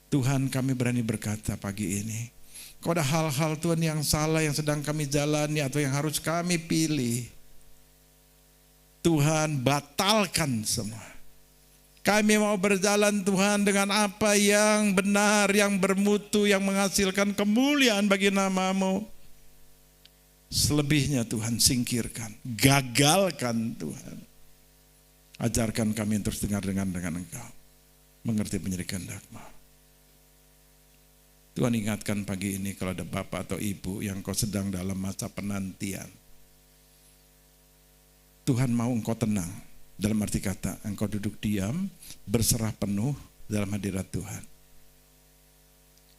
Tuhan, kami berani berkata pagi ini, kalau ada hal-hal Tuhan yang salah yang sedang kami jalani atau yang harus kami pilih, Tuhan batalkan semua. Kami mau berjalan Tuhan dengan apa yang benar, yang bermutu, yang menghasilkan kemuliaan bagi nama-Mu. Selebihnya Tuhan singkirkan, gagalkan Tuhan. Ajarkan kami terus dengar dengan Engkau, mengerti menjadi kehendak-Mu. Tuhan ingatkan pagi ini kalau ada bapak atau ibu yang Kau sedang dalam masa penantian. Tuhan mau engkau tenang. Dalam arti kata, engkau duduk diam, berserah penuh dalam hadirat Tuhan.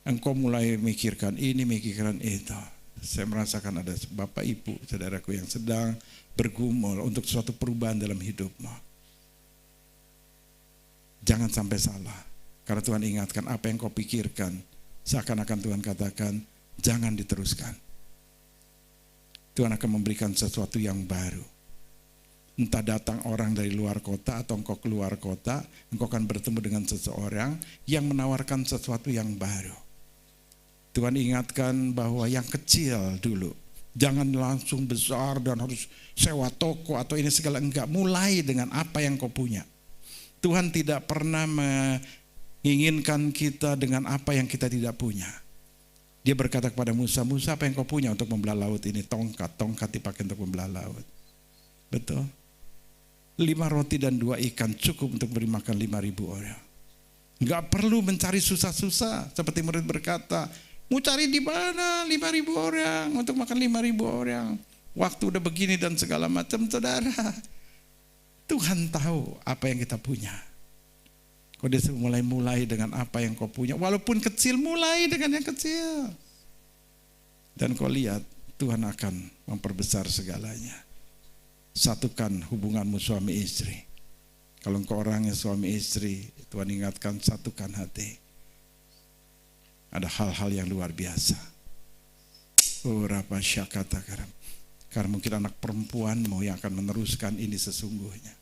Engkau mulai mikirkan ini, mikirkan itu. Saya merasakan ada bapak, ibu, saudaraku yang sedang bergumul untuk suatu perubahan dalam hidupmu. Jangan sampai salah, karena Tuhan ingatkan apa yang kau pikirkan, seakan-akan Tuhan katakan, jangan diteruskan. Tuhan akan memberikan sesuatu yang baru. Entah datang orang dari luar kota atau engkau keluar kota, engkau akan bertemu dengan seseorang yang menawarkan sesuatu yang baru. Tuhan ingatkan bahwa yang kecil dulu, jangan langsung besar dan harus sewa toko atau ini segala, enggak. Mulai dengan apa yang kau punya. Tuhan tidak pernah menginginkan kita dengan apa yang kita tidak punya. Dia berkata kepada Musa, Musa apa yang kau punya untuk membelah laut ini? Tongkat dipakai untuk membelah laut. Betul? 5 roti dan 2 ikan cukup untuk beri makan 5.000 orang. Enggak perlu mencari susah-susah. Seperti murid berkata, mau cari di mana 5.000 orang untuk makan 5.000 orang. Waktu udah begini dan segala macam, saudara. Tuhan tahu apa yang kita punya. Kau dia mulai dengan apa yang kau punya. Walaupun kecil, mulai dengan yang kecil. Dan kau lihat, Tuhan akan memperbesar segalanya. Satukan hubunganmu suami istri. Kalau engkau orangnya suami istri, Tuhan ingatkan satukan hati. Ada hal-hal yang luar biasa. Oh Rapa Syakata Karam. Karena mungkin anak perempuanmu yang akan meneruskan ini sesungguhnya.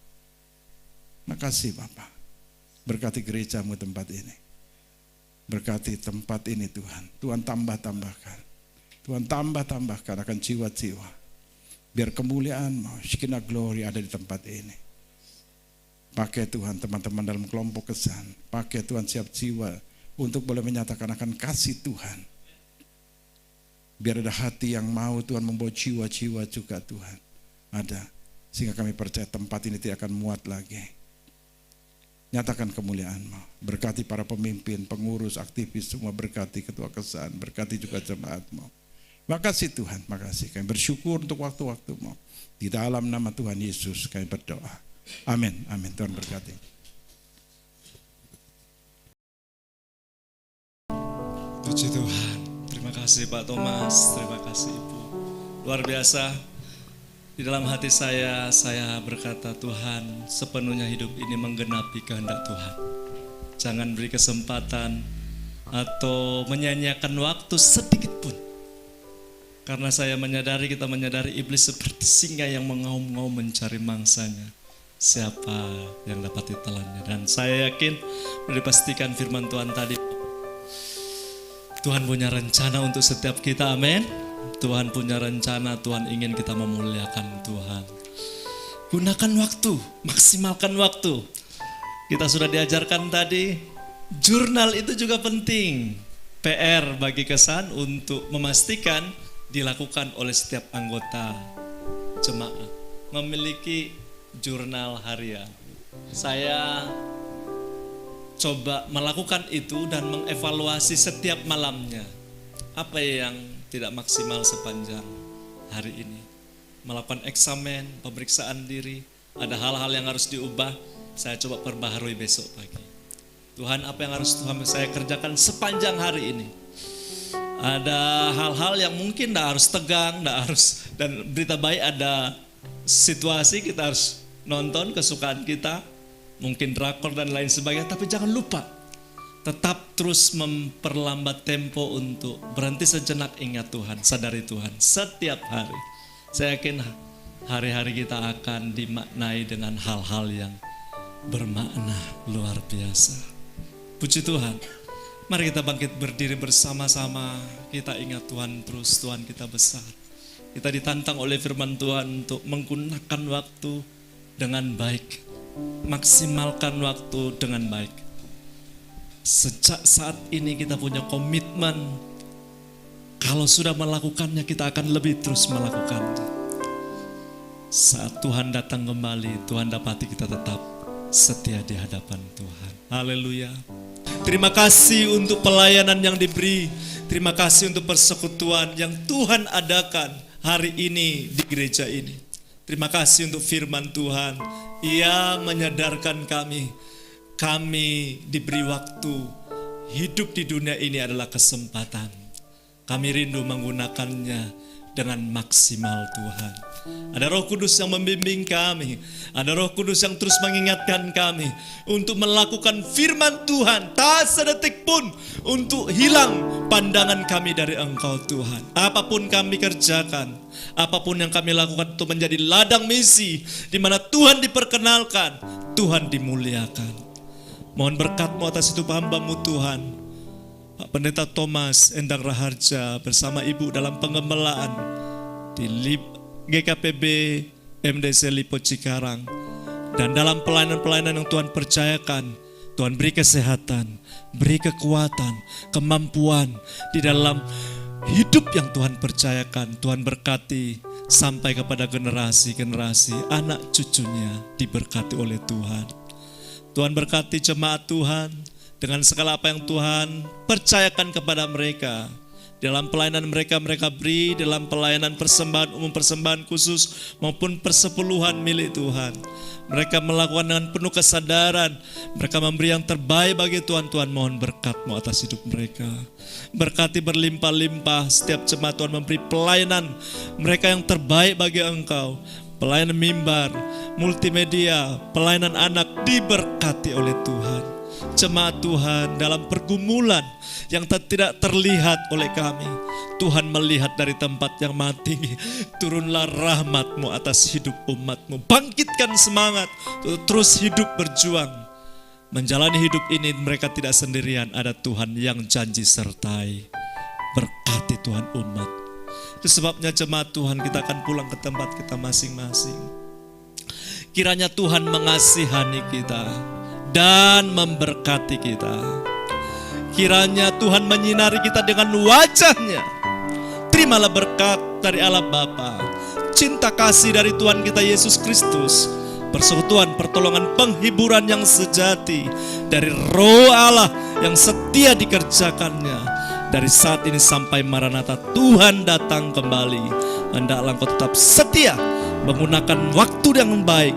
Makasih Bapak. Berkati gerejamu tempat ini. Berkati tempat ini Tuhan. Tuhan tambah-tambahkan. Tuhan tambah-tambahkan akan jiwa-jiwa. Biar kemuliaan-Mu, Shekinah glory ada di tempat ini. Pakai Tuhan teman-teman dalam kelompok kesan. Pakai Tuhan siap jiwa untuk boleh menyatakan akan kasih Tuhan. Biar ada hati yang mau Tuhan membawa jiwa-jiwa juga Tuhan. Ada. Sehingga kami percaya tempat ini tidak akan muat lagi. Nyatakan kemuliaan-Mu. Berkati para pemimpin, pengurus, aktivis, semua berkati ketua kesan. Berkati juga jemaat-Mu. Makasih Tuhan, makasih. Kami bersyukur untuk waktu-waktu-Mu. Di dalam nama Tuhan Yesus kami berdoa. Amin, amin. Tuhan berkati. Puji Tuhan. Terima kasih Pak Thomas, terima kasih Ibu. Luar biasa. Di dalam hati saya berkata Tuhan sepenuhnya hidup ini menggenapi kehendak Tuhan. Jangan beri kesempatan atau menyanyiakan waktu sedikit pun. Karena kita menyadari iblis seperti singa yang mengaum-ngaum mencari mangsanya. Siapa yang dapat ditelannya. Dan saya yakin, boleh dipastikan firman Tuhan tadi, Tuhan punya rencana untuk setiap kita, amin. Tuhan punya rencana, Tuhan ingin kita memuliakan Tuhan. Gunakan waktu, maksimalkan waktu. Kita sudah diajarkan tadi, jurnal itu juga penting. PR bagi kesan untuk memastikan dilakukan oleh setiap anggota jemaat. Memiliki jurnal harian. Saya coba melakukan itu dan mengevaluasi setiap malamnya. Apa yang tidak maksimal sepanjang hari ini. Melakukan eksamen, pemeriksaan diri. Ada hal-hal yang harus diubah, saya coba perbaharui besok pagi. Tuhan, apa yang harus Tuhan saya kerjakan sepanjang hari ini? Ada hal-hal yang mungkin tidak harus tegang, tidak harus, dan berita baik ada situasi kita harus nonton kesukaan kita, mungkin drakor dan lain sebagainya, tapi jangan lupa tetap terus memperlambat tempo untuk berhenti sejenak, ingat Tuhan, sadari Tuhan setiap hari. Saya yakin hari-hari kita akan dimaknai dengan hal-hal yang bermakna luar biasa. Puji Tuhan. Mari kita bangkit berdiri bersama-sama. Kita ingat Tuhan terus, Tuhan kita besar. Kita ditantang oleh firman Tuhan untuk menggunakan waktu dengan baik. Maksimalkan waktu dengan baik. Sejak saat ini kita punya komitmen. Kalau sudah melakukannya, kita akan lebih terus melakukannya. Saat Tuhan datang kembali, Tuhan dapati kita tetap setia di hadapan Tuhan. Haleluya. Terima kasih untuk pelayanan yang diberi. Terima kasih untuk persekutuan yang Tuhan adakan hari ini di gereja ini. Terima kasih untuk firman Tuhan. Ia menyadarkan kami diberi waktu. Hidup di dunia ini adalah kesempatan. Kami rindu menggunakannya dengan maksimal Tuhan. Ada Roh Kudus yang membimbing kami. Ada Roh Kudus yang terus mengingatkan kami untuk melakukan firman Tuhan. Tak sedetik pun untuk hilang pandangan kami dari Engkau Tuhan. Apapun kami kerjakan, apapun yang kami lakukan untuk menjadi ladang misi di mana Tuhan diperkenalkan, Tuhan dimuliakan. Mohon berkat-Mu atas hidup hamba-Mu Tuhan. Pak Pendeta Thomas Endang Raharja bersama Ibu dalam pengembelaan di GKPB MDC Lipo Cikarang, dan dalam pelayanan-pelayanan yang Tuhan percayakan, Tuhan beri kesehatan, beri kekuatan, kemampuan di dalam hidup yang Tuhan percayakan. Tuhan berkati sampai kepada generasi-generasi anak cucunya diberkati oleh Tuhan. Tuhan berkati jemaat Tuhan dengan segala apa yang Tuhan percayakan kepada mereka. Dalam pelayanan mereka beri, dalam pelayanan persembahan umum, persembahan khusus maupun persepuluhan milik Tuhan. Mereka melakukan dengan penuh kesadaran. Mereka memberi yang terbaik bagi Tuhan. Tuhan mohon berkat-Mu atas hidup mereka. Berkati berlimpah-limpah setiap jemaat Tuhan memberi pelayanan mereka yang terbaik bagi Engkau. Pelayanan mimbar, multimedia, pelayanan anak diberkati oleh Tuhan. Jemaat Tuhan dalam pergumulan yang tidak terlihat oleh kami, Tuhan melihat dari tempat yang maha tinggi. Turunlah rahmat-Mu atas hidup umat-Mu. Bangkitkan semangat untuk terus hidup berjuang. Menjalani hidup ini mereka tidak sendirian, ada Tuhan yang janji sertai. Berkati Tuhan umat. Itu sebabnya jemaat Tuhan kita akan pulang ke tempat kita masing-masing. Kiranya Tuhan mengasihani kita dan memberkati kita. Kiranya Tuhan menyinari kita dengan wajah-Nya. Terimalah berkat dari Allah Bapa, cinta kasih dari Tuhan kita Yesus Kristus, persekutuan, pertolongan, penghiburan yang sejati dari Roh Allah yang setia dikerjakannya. Dari saat ini sampai Maranatha Tuhan datang kembali, hendaklah engkau tetap setia menggunakan waktu yang baik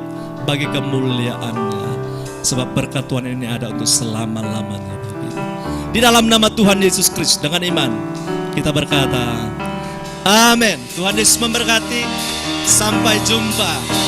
bagi kemuliaan-Nya. Sebab berkat Tuhan ini ada untuk selama-lamanya. Di dalam nama Tuhan Yesus Kristus dengan iman kita berkata, amin. Tuhan Yesus memberkati. Sampai jumpa.